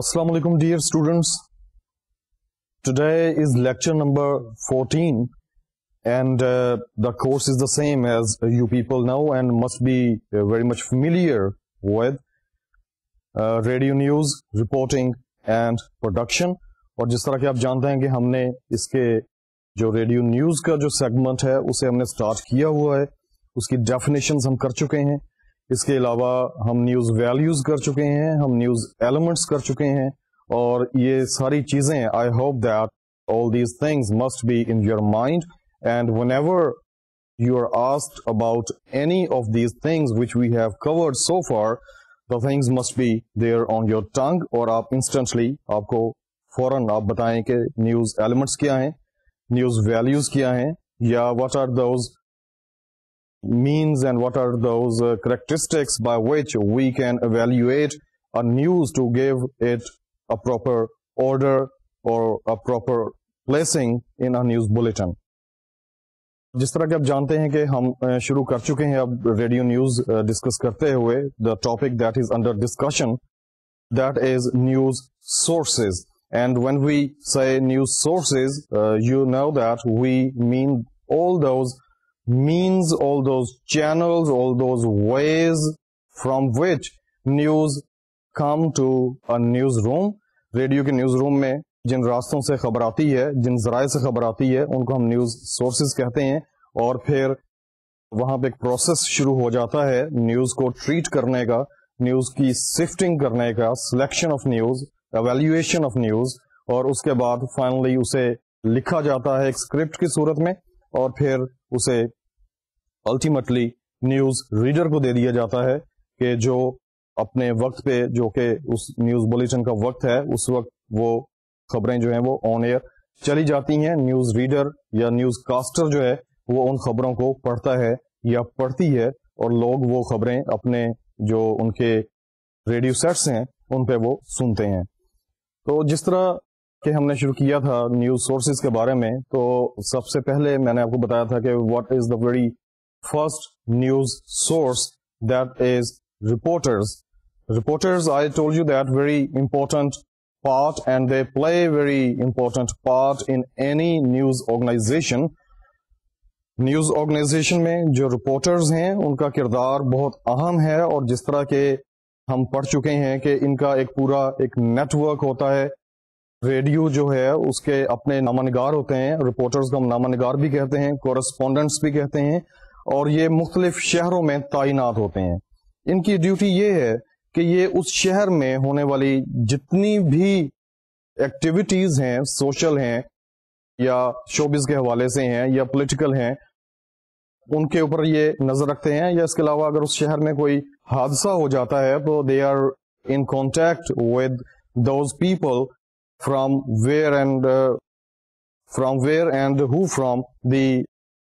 Assalamu alaikum dear students. Today is lecture number 14 and the course is the same as you people know and must be very much familiar with radio news, reporting and production. اور جس طرح کہ آپ جانتے ہیں کہ ہم نے اس کے جو ریڈیو نیوز کا جو سیگمنٹ ہے اسے ہم نے سٹارٹ کیا ہوا ہے, اس کی ڈیفینیشنز ہم کر چکے ہیں. اس کے علاوہ ہم نیوز ویلیوز کر چکے ہیں, ہم نیوز ایلیمنٹس کر چکے ہیں, اور یہ ساری چیزیں I hope that all these things must be in your mind, and whenever you are asked about any of these things which we have covered so far, the things must be there on your tongue, اور آپ instantly آپ کو فوراً آپ بتائیں کہ news elements کیا ہیں, نیوز ویلیوز کیا ہیں, یا what are those means and what are those characteristics by which we can evaluate a news to give it a proper order or a proper placing in a news bulletin. جس طرح کہ آپ جانتے ہیں کہ ہم شروع کر چکے ہیں اب ریڈیو نیوز ڈسکس کرتے ہوئے. the topic that is under discussion, that is news sources, and when we say news sources, you know that we mean all those means, all those channels, all those ways from which news come to a newsroom. Radio کے news room میں جن راستوں سے خبر آتی ہے, جن ذرائع سے خبر آتی ہے, ان کو ہم نیوز سورسز کہتے ہیں. اور پھر وہاں پہ ایک پروسیس شروع ہو جاتا ہے نیوز کو ٹریٹ کرنے کا, نیوز کی سفٹنگ کرنے کا, selection of news, evaluation of news, اور اس کے بعد فائنلی اسے لکھا جاتا ہے ایک اسکرپٹ کی صورت میں, اور پھر اسے الٹیمیٹلی نیوز ریڈر کو دے دیا جاتا ہے کہ جو اپنے وقت پہ, جو کہ اس نیوز بلیٹن کا وقت ہے, اس وقت وہ خبریں جو ہیں وہ آن ایئر چلی جاتی ہیں. نیوز ریڈر یا نیوز کاسٹر جو ہے وہ ان خبروں کو پڑھتا ہے یا پڑھتی ہے, اور لوگ وہ خبریں اپنے جو ان کے ریڈیو سیٹس ہیں ان پہ وہ سنتے ہیں. تو جس طرح کہ ہم نے شروع کیا تھا نیوز سورسز کے بارے میں, تو سب سے پہلے میں نے آپ کو بتایا تھا کہ what is the very first news source, that is reporters. Reporters, I told you that very important part, and they play very important part in any news organization. News organisation میں جو رپورٹرز ہیں ان کا کردار بہت اہم ہے, اور جس طرح کہ ہم پڑھ چکے ہیں کہ ان کا ایک پورا ایک نیٹ ورک ہوتا ہے. ریڈیو جو ہے اس کے اپنے نامہ نگار ہوتے ہیں, رپورٹرز کو ہم نامہ نگار بھی کہتے ہیں, کورسپونڈنٹس بھی کہتے ہیں, اور یہ مختلف شہروں میں تعینات ہوتے ہیں. ان کی ڈیوٹی یہ ہے کہ یہ اس شہر میں ہونے والی جتنی بھی ایکٹیویٹیز ہیں, سوشل ہیں یا شوبز کے حوالے سے ہیں یا پولیٹیکل ہیں, ان کے اوپر یہ نظر رکھتے ہیں. یا اس کے علاوہ اگر اس شہر میں کوئی حادثہ ہو جاتا ہے تو they are in contact with those people from where and who from the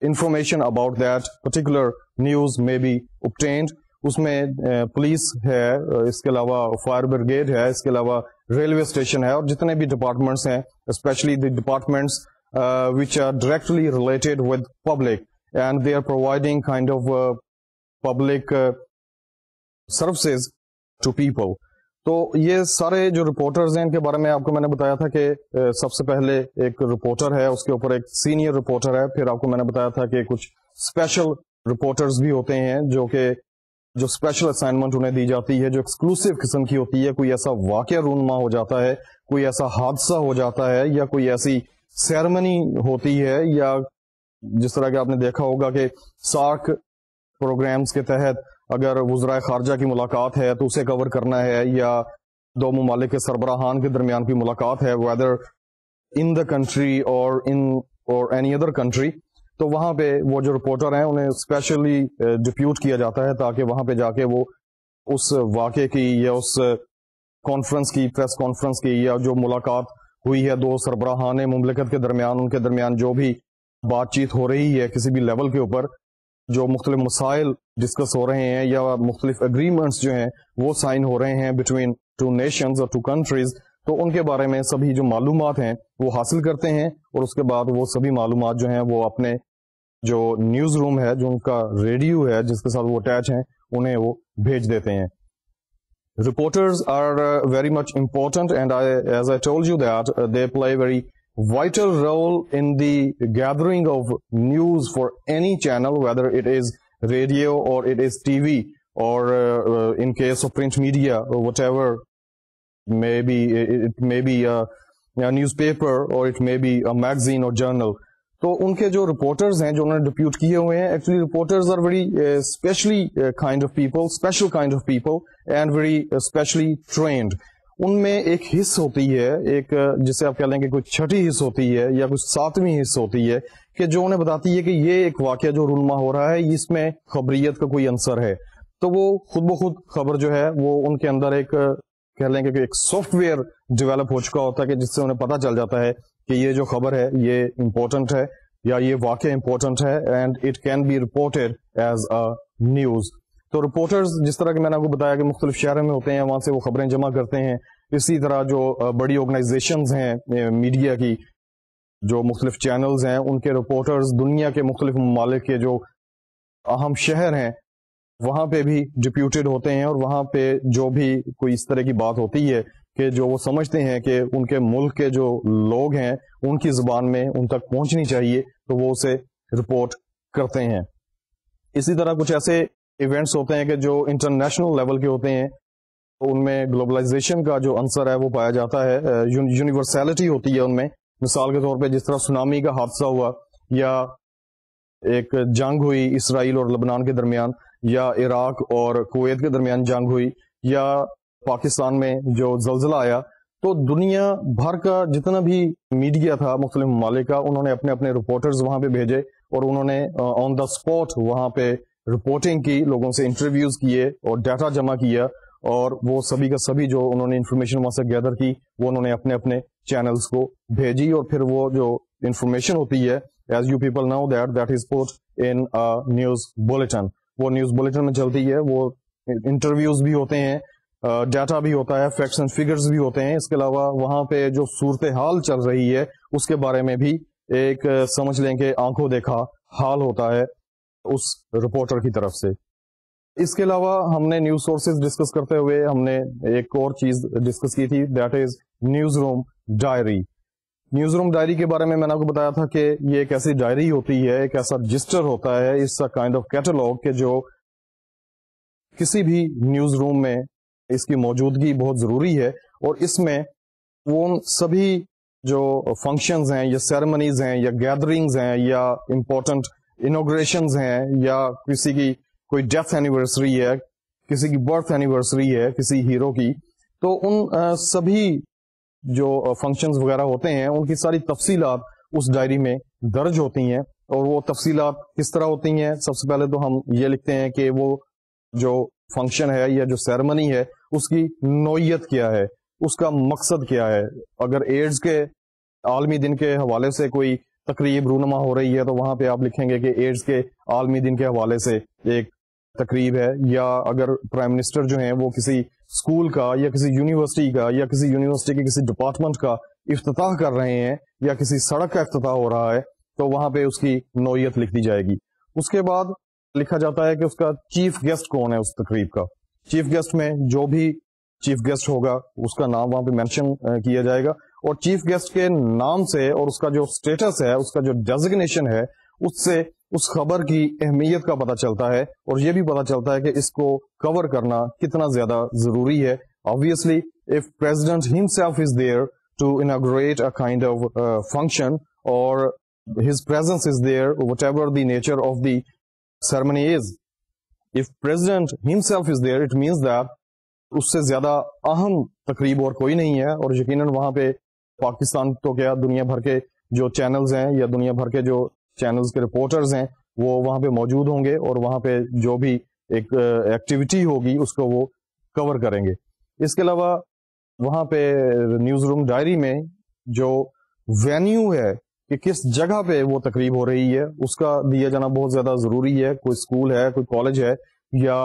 information about that particular news may be obtained. اس میں پولیس ہے, اس کے علاوہ فائر بریگیڈ ہے, اس کے علاوہ ریلوے اسٹیشن ہے, اور جتنے بھی ڈپارٹمنٹس ہیں, especially the departments which are directly related with public and they are providing kind of public services to people. تو یہ سارے جو رپورٹرز ہیں ان کے بارے میں آپ کو میں نے بتایا تھا کہ سب سے پہلے ایک رپورٹر ہے, اس کے اوپر ایک سینئر رپورٹر ہے, پھر آپ کو میں نے بتایا تھا کہ کچھ اسپیشل رپورٹرز بھی ہوتے ہیں جو کہ جو اسپیشل اسائنمنٹ انہیں دی جاتی ہے, جو ایکسکلوسیو قسم کی ہوتی ہے. کوئی ایسا واقعہ رونما ہو جاتا ہے, کوئی ایسا حادثہ ہو جاتا ہے, یا کوئی ایسی سیرمنی ہوتی ہے, یا جس طرح کہ آپ نے دیکھا ہوگا کہ سارک پروگرامز کے تحت اگر وزرائے خارجہ کی ملاقات ہے تو اسے کور کرنا ہے, یا دو ممالک کے سربراہان کے درمیان کی ملاقات ہے, ویدر ان دا کنٹری اور اینی ادر کنٹری, تو وہاں پہ وہ جو رپورٹر ہیں انہیں اسپیشلی ڈپیوٹ کیا جاتا ہے تاکہ وہاں پہ جا کے وہ اس واقعے کی یا اس کانفرنس کی, پریس کانفرنس کی, یا جو ملاقات ہوئی ہے دو سربراہان مملکت کے درمیان, ان کے درمیان جو بھی بات چیت ہو رہی ہے کسی بھی لیول کے اوپر, جو مختلف مسائل ڈسکس ہو رہے ہیں یا مختلف اگریمنٹس جو ہیں وہ سائن ہو رہے ہیں بٹوین ٹو نیشنز اور ٹو کنٹریز, تو ان کے بارے میں سبھی جو معلومات ہیں وہ حاصل کرتے ہیں, اور اس کے بعد وہ سبھی معلومات جو ہیں وہ اپنے جو نیوز روم ہے, جو ان کا ریڈیو ہے جس کے ساتھ وہ اٹیچ ہیں, انہیں وہ بھیج دیتے ہیں. reporters are very much important, and as I told you that they play very vital role in the gathering of news for any channel, whether it is radio or it is TV, or in case of print media or whatever, maybe it may be a newspaper or it may be a magazine or journal. تو ان کے جو reporters ہیں جو انہوں نے depute کیے ہوئے ہیں, actually reporters are very specially kind of people, special kind of people and very specially trained. ان میں ایک حص ہوتی ہے, ایک جسے آپ کہہ لیں کہ کوئی چھٹی حص ہوتی ہے یا کوئی ساتویں حص ہوتی ہے, کہ جو انہیں بتاتی ہے کہ یہ ایک واقعہ جو رونما ہو رہا ہے اس میں خبریت کا کوئی عنصر ہے. تو وہ خود بخود خبر جو ہے وہ ان کے اندر ایک کہہ لیں کہ ایک سافٹ ویئر ڈیولپ ہو چکا ہوتا ہے, کہ جس سے انہیں پتہ چل جاتا ہے کہ یہ جو خبر ہے یہ امپورٹنٹ ہے یا یہ واقعہ امپورٹنٹ ہے, and it can be reported as a news. تو رپورٹرز جس طرح کہ میں نے آپ کو بتایا کہ مختلف شہروں میں ہوتے ہیں, وہاں سے وہ خبریں جمع کرتے ہیں. اسی طرح جو بڑی آرگنائزیشنز ہیں میڈیا کی, جو مختلف چینلز ہیں, ان کے رپورٹرز دنیا کے مختلف ممالک کے جو اہم شہر ہیں وہاں پہ بھی ڈپیوٹیڈ ہوتے ہیں, اور وہاں پہ جو بھی کوئی اس طرح کی بات ہوتی ہے کہ جو وہ سمجھتے ہیں کہ ان کے ملک کے جو لوگ ہیں ان کی زبان میں ان تک پہنچنی چاہیے, تو وہ اسے رپورٹ کرتے ہیں. اسی طرح کچھ ایسے ایونٹس ہوتے ہیں کہ جو انٹرنیشنل لیول کے ہوتے ہیں, ان میں گلوبلائزیشن کا جو عنصر ہے وہ پایا جاتا ہے, یونیورسلٹی ہوتی ہے ان میں. مثال کے طور پہ جس طرح سونامی کا حادثہ ہوا, یا ایک جنگ ہوئی اسرائیل اور لبنان کے درمیان, یا عراق اور کویت کے درمیان جنگ ہوئی, یا پاکستان میں جو زلزلہ آیا, تو دنیا بھر کا جتنا بھی میڈیا تھا مختلف ممالک کا, انہوں نے اپنے اپنے رپورٹرز وہاں پہ بھیجے, اور انہوں نے آن دا اسپاٹ وہاں پہ رپورٹنگ کی, لوگوں سے انٹرویوز کیے اور ڈیٹا جمع کیا, اور وہ سبھی کا سبھی جو انہوں نے انفارمیشن وہاں سے گیدر کی وہ انہوں نے اپنے اپنے چینلز کو بھیجی, اور پھر وہ جو انفارمیشن ہوتی ہے, as you people know that is put in news bulletin, وہ نیوز بلیٹن میں چلتی ہے. وہ انٹرویوز بھی ہوتے ہیں, ڈیٹا بھی ہوتا ہے, فیکٹس اینڈ فگرز بھی ہوتے ہیں. اس کے علاوہ وہاں پہ جو صورتحال چل رہی ہے اس کے بارے میں بھی ایک سمجھ لیں کہ آنکھوں دیکھا حال ہوتا ہے اس رپورٹر کی طرف سے. اس کے علاوہ ہم نے نیوز سورسز ڈسکس کرتے ہوئے ہم نے ایک اور چیز ڈسکس کی تھی, that is news room diary. News room diary کے بارے میں نے آپ کو بتایا تھا کہ یہ ایک ایسی ڈائری ہوتی ہے, ایک ایسا رجسٹر ہوتا ہے, اس کائنڈ آف کیٹالوگ, کہ جو کسی بھی نیوز روم میں اس کی موجودگی بہت ضروری ہے, اور اس میں وہ سبھی جو فنکشنز ہیں یا سیریمنیز ہیں یا گیدرنگز ہیں یا امپورٹنٹ انوگریشنز ہیں, یا کسی کی کوئی ڈیتھ اینیورسری ہے, کسی کی برتھ اینیورسری ہے کسی ہیرو کی, تو ان سبھی جو فنکشنز وغیرہ ہوتے ہیں ان کی ساری تفصیلات اس ڈائری میں درج ہوتی ہیں. اور وہ تفصیلات کس طرح ہوتی ہیں؟ سب سے پہلے تو ہم یہ لکھتے ہیں کہ وہ جو فنکشن ہے یا جو سیریمنی ہے اس کی نوعیت کیا ہے, اس کا مقصد کیا ہے. اگر ایڈز کے عالمی دن کے حوالے سے کوئی تقریب رونما ہو رہی ہے تو وہاں پہ آپ لکھیں گے کہ ایڈز کے عالمی دن کے حوالے سے ایک تقریب ہے. یا اگر پرائم منسٹر جو ہیں وہ کسی اسکول کا یا کسی یونیورسٹی کا یا کسی یونیورسٹی کے کسی ڈپارٹمنٹ کا افتتاح کر رہے ہیں یا کسی سڑک کا افتتاح ہو رہا ہے تو وہاں پہ اس کی نوعیت لکھ دی جائے گی. اس کے بعد لکھا جاتا ہے کہ اس کا چیف گیسٹ کون ہے اس تقریب کا. چیف گیسٹ میں جو بھی چیف گیسٹ ہوگا اس کا نام وہاں پہ مینشن کیا جائے گا, اور چیف گیسٹ کے نام سے اور اس کا جو اسٹیٹس ہے, اس کا جو ڈیزگنیشن ہے, اس سے اس خبر کی اہمیت کا پتہ چلتا ہے, اور یہ بھی پتہ چلتا ہے کہ اس کو کور کرنا کتنا زیادہ ضروری ہے. Obviously, if President himself is there to inaugurate a kind of function, or his presence is there, whatever the nature of the ceremony is, if President himself is there, it means that اس سے زیادہ اہم تقریب اور کوئی نہیں ہے. اور یقیناً وہاں پہ پاکستان تو کیا دنیا بھر کے جو چینلز ہیں یا دنیا بھر کے جو چینلز کے رپورٹرز ہیں وہ وہاں پہ موجود ہوں گے, اور وہاں پہ جو بھی ایک ایکٹیویٹی ہوگی اس کو وہ کور کریں گے. اس کے علاوہ وہاں پہ نیوز روم ڈائری میں جو وینیو ہے کہ کس جگہ پہ وہ تقریب ہو رہی ہے اس کا دیا جانا بہت زیادہ ضروری ہے. کوئی اسکول ہے, کوئی کالج ہے, یا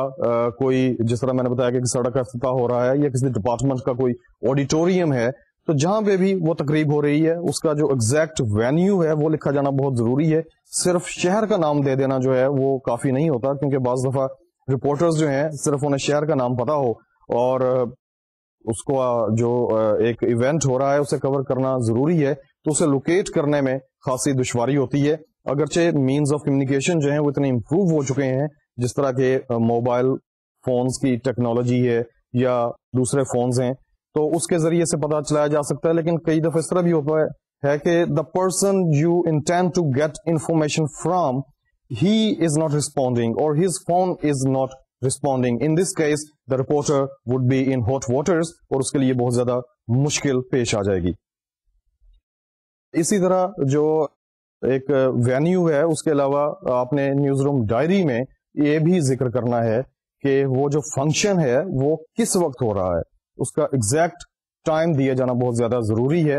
کوئی جس طرح میں نے بتایا کہ سڑک کا افتتاح ہو رہا ہے, یا کسی ڈپارٹمنٹ کا کوئی آڈیٹوریم ہے, تو جہاں پہ بھی وہ تقریب ہو رہی ہے اس کا جو ایگزیکٹ وینیو ہے وہ لکھا جانا بہت ضروری ہے. صرف شہر کا نام دے دینا جو ہے وہ کافی نہیں ہوتا, کیونکہ بعض دفعہ رپورٹرز جو ہیں صرف انہیں شہر کا نام پتا ہو اور اس کو جو ایک ایونٹ ہو رہا ہے اسے کور کرنا ضروری ہے تو اسے لوکیٹ کرنے میں خاصی دشواری ہوتی ہے. اگرچہ مینز آف کمیونیکیشن جو ہیں وہ اتنے امپروو ہو چکے ہیں, جس طرح کے موبائل فونز کی ٹیکنالوجی ہے یا دوسرے فونز ہیں, تو اس کے ذریعے سے پتہ چلایا جا سکتا ہے. لیکن کئی دفعہ اس طرح بھی ہوتا ہے کہ the person you intend to get information from he is not responding اور his phone is not responding. In this case, the reporter would be in hot waters اور اس کے لیے بہت زیادہ مشکل پیش آ جائے گی. اسی طرح جو ایک وینیو ہے اس کے علاوہ آپ نے نیوز روم ڈائری میں یہ بھی ذکر کرنا ہے کہ وہ جو فنکشن ہے وہ کس وقت ہو رہا ہے, اس کا ایگزیکٹ ٹائم دیا جانا بہت زیادہ ضروری ہے.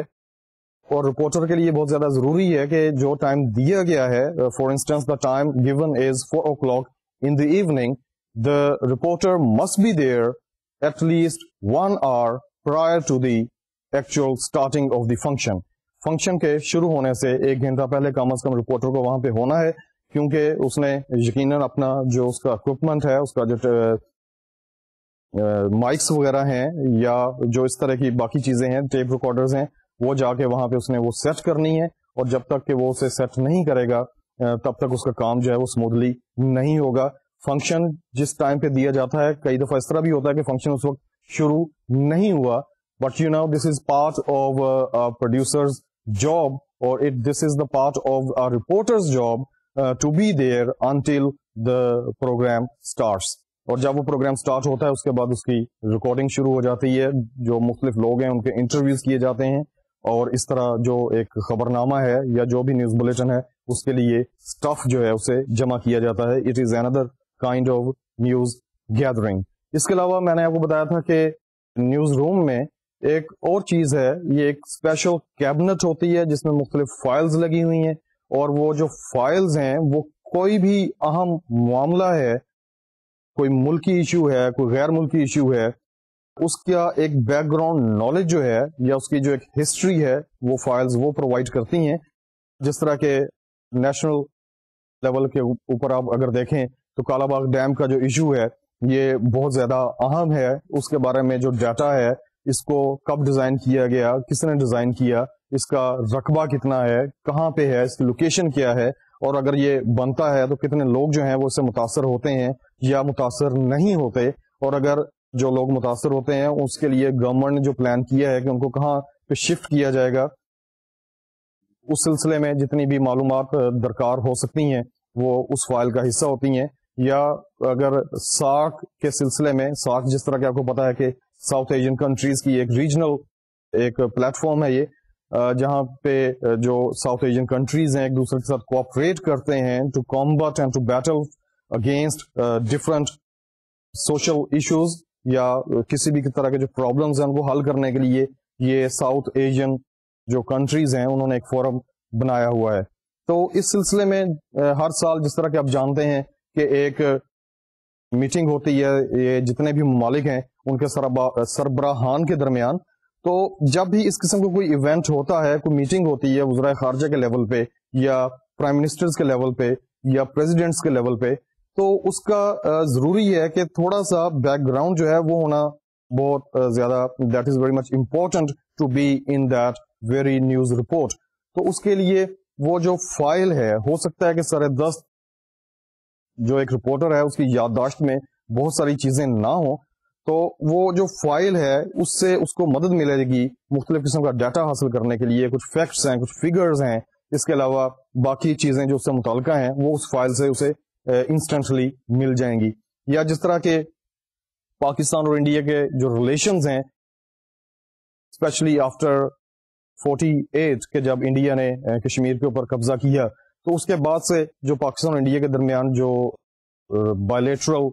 اور رپورٹر کے لیے بہت زیادہ ضروری ہے کہ جو ٹائم دیا گیا ہے, for instance the time given is 4 o'clock in the evening, the reporter must be there at least 1 hour prior to the actual starting of the function. Function کے شروع ہونے سے 1 گھنٹہ پہلے کم از کم رپورٹر کو وہاں پہ ہونا ہے, کیونکہ اس نے یقیناً اپنا جو اس کا اکوپمنٹ ہے, اس کا جو مائکس وغیرہ ہیں یا جو اس طرح کی باقی چیزیں ہیں, ٹیپ ریکارڈرز ہیں, وہ جا کے وہاں پہ اس نے وہ سیٹ کرنی ہے. اور جب تک کہ وہ اسے سیٹ نہیں کرے گا تب تک اس کا کام جو ہے وہ اسموتھلی نہیں ہوگا. فنکشن جس ٹائم پہ دیا جاتا ہے, کئی دفعہ اس طرح بھی ہوتا ہے کہ فنکشن اس وقت شروع نہیں ہوا, but you know this is part of producers job اور this is the part of reporters job to be there until the programme starts. اور جب وہ پروگرام اسٹارٹ ہوتا ہے اس کے بعد اس کی ریکارڈنگ شروع ہو جاتی ہے, جو مختلف لوگ ہیں ان کے انٹرویوز کیے جاتے ہیں, اور اس طرح جو ایک خبرنامہ ہے یا جو بھی نیوز بلیٹن ہے اس کے لیے اسٹف جو ہے اسے جمع کیا جاتا ہے. It is another kind of news gathering. اس کے علاوہ میں نے آپ کو بتایا تھا کہ نیوز روم میں ایک اور چیز ہے, یہ ایک اسپیشل کیبنٹ ہوتی ہے جس میں مختلف فائلز لگی ہوئی ہیں, اور وہ جو فائلز ہیں وہ کوئی بھی اہم معاملہ ہے, کوئی ملکی ایشو ہے, کوئی غیر ملکی ایشو ہے, اس کا ایک بیک گراؤنڈ نالج جو ہے یا اس کی جو ایک ہسٹری ہے وہ فائلز وہ پرووائڈ کرتی ہیں. جس طرح کے نیشنل لیول کے اوپر آپ اگر دیکھیں تو کالا باغ ڈیم کا جو ایشو ہے یہ بہت زیادہ اہم ہے. اس کے بارے میں جو ڈیٹا ہے, اس کو کب ڈیزائن کیا گیا, کس نے ڈیزائن کیا, اس کا رقبہ کتنا ہے, کہاں پہ ہے, اس کی لوکیشن کیا ہے, اور اگر یہ بنتا ہے تو کتنے لوگ جو ہیں وہ اس سے متاثر ہوتے ہیں یا متاثر نہیں ہوتے, اور اگر جو لوگ متاثر ہوتے ہیں اس کے لیے گورنمنٹ نے جو پلان کیا ہے کہ ان کو کہاں پہ شفٹ کیا جائے گا, اس سلسلے میں جتنی بھی معلومات درکار ہو سکتی ہیں وہ اس فائل کا حصہ ہوتی ہیں. یا اگر ساک کے سلسلے میں, ساک جس طرح کہ آپ کو پتا ہے کہ ساؤتھ ایشین کنٹریز کی ایک ریجنل ایک پلیٹ فارم ہے یہ, جہاں پہ جو ساؤتھ ایشین کنٹریز ہیں ایک دوسرے کے ساتھ کوآپریٹ کرتے ہیں to combat and to battle against different social issues یا کسی بھی طرح کے جو پرابلمز ہیں ان کو حل کرنے کے لیے یہ ساؤتھ ایشین جو کنٹریز ہیں انہوں نے ایک فورم بنایا ہوا ہے. تو اس سلسلے میں ہر سال جس طرح کہ آپ جانتے ہیں کہ ایک میٹنگ ہوتی ہے یہ جتنے بھی ممالک ہیں ان کے سربراہان کے درمیان, تو جب بھی اس قسم کا کوئی ایونٹ ہوتا ہے, کوئی میٹنگ ہوتی ہے وزرائے خارجہ کے لیول پہ یا پرائم منسٹرز کے لیول پہ یا پریزیڈنٹس کے لیول پہ, تو اس کا ضروری ہے کہ تھوڑا سا بیک گراؤنڈ جو ہے وہ ہونا بہت زیادہ, that is very much important to be in that very news report. تو اس کے لیے وہ جو فائل ہے, ہو سکتا ہے کہ سر دست جو ایک رپورٹر ہے اس کی یادداشت میں بہت ساری چیزیں نہ ہوں, تو وہ جو فائل ہے اس سے اس کو مدد ملے گی مختلف قسم کا ڈیٹا حاصل کرنے کے لیے. کچھ فیکٹس ہیں, کچھ فگرز ہیں, اس کے علاوہ باقی چیزیں جو اس سے متعلقہ ہیں وہ اس فائل سے اسے انسٹنٹلی مل جائیں گی. یا جس طرح کے پاکستان اور انڈیا کے جو ریلیشنز ہیں, اسپیشلی آفٹر 48 کہ جب انڈیا نے کشمیر کے اوپر قبضہ کیا, تو اس کے بعد سے جو پاکستان اور انڈیا کے درمیان جو بائیلیٹرل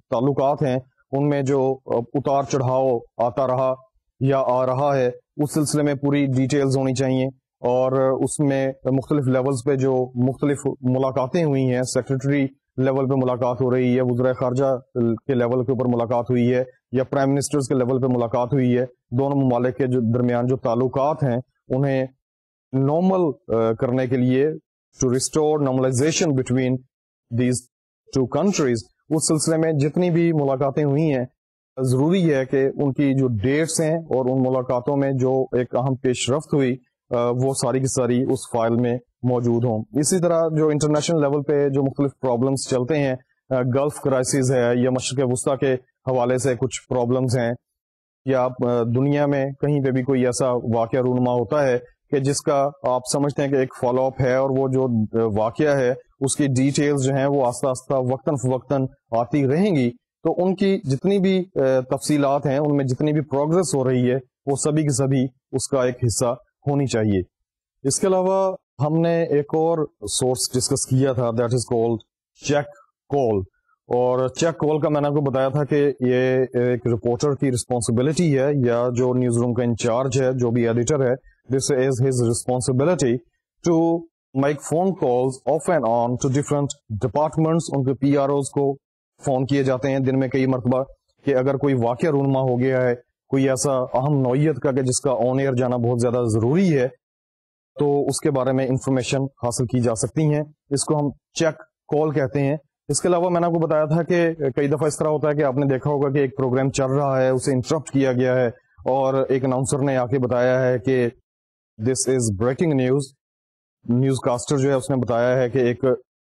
تعلقات ہیں ان میں جو اتار چڑھاؤ آتا رہا یا آ رہا ہے, اس سلسلے میں پوری ڈیٹیلز ہونی چاہیے. اور اس میں مختلف لیولز پہ جو مختلف ملاقاتیں ہوئی ہیں, سیکرٹری لیول پہ ملاقات ہو رہی ہے, وزرائے خارجہ کے لیول کے اوپر ملاقات ہوئی ہے, یا پرائم منسٹرز کے لیول پہ ملاقات ہوئی ہے, دونوں ممالک کے جو درمیان جو تعلقات ہیں انہیں نارمل کرنے کے لیے, to restore normalisation between these two countries, اس سلسلے میں جتنی بھی ملاقاتیں ہوئی ہیں ضروری ہے کہ ان کی جو ڈیٹس ہیں اور ان ملاقاتوں میں جو ایک اہم پیش رفت ہوئی وہ ساری کی ساری اس فائل میں موجود ہوں. اسی طرح جو انٹرنیشنل لیول پہ جو مختلف پرابلمس چلتے ہیں, گلف کرائسس ہے یا مشرق وسطیٰ کے حوالے سے کچھ پرابلمس ہیں, یا دنیا میں کہیں پہ بھی کوئی ایسا واقعہ رونما ہوتا ہے کہ جس کا آپ سمجھتے ہیں کہ ایک فالو اپ ہے, اور وہ جو واقعہ ہے اس کی ڈیٹیلز جو ہیں وہ آہستہ آہستہ وقتاً فوقتاً آتی رہیں گی, تو ان کی جتنی بھی تفصیلات ہیں, ان میں جتنی بھی پروگرس ہو رہی ہے, وہ سبھی کی سبھی اس کا ایک حصہ ہونی چاہیے. اس کے علاوہ ہم نے ایک اور سورس ڈسکس کیا تھا, دیٹ از کالڈ چیک کال. اور چیک کال کا میں نے آپ کو بتایا تھا کہ یہ ایک رپورٹر کی رسپانسبلٹی ہے, یا جو نیوز روم کا انچارج ہے, جو بھی ایڈیٹر ہے, this is his responsibility to make phone calls off and on to different departments. ان کے پی آر اوز کو فون کیے جاتے ہیں دن میں کئی مرتبہ, کہ اگر کوئی واقعہ رونما ہو گیا ہے, کوئی ایسا اہم نوعیت کا کہ جس کا آن ایئر جانا بہت زیادہ ضروری ہے, تو اس کے بارے میں انفارمیشن حاصل کی جا سکتی ہیں. اس کو ہم چیک کال کہتے ہیں. اس کے علاوہ میں نے آپ کو بتایا تھا کہ کئی دفعہ اس طرح ہوتا ہے کہ آپ نے دیکھا ہوگا کہ ایک پروگرام چل رہا ہے, اسے انٹرپٹ کیا گیا ہے, اور ایک اناؤنسر نے آ کے بتایا ہے کہ this is breaking news. News caster جو ہے اس نے بتایا ہے کہ ایک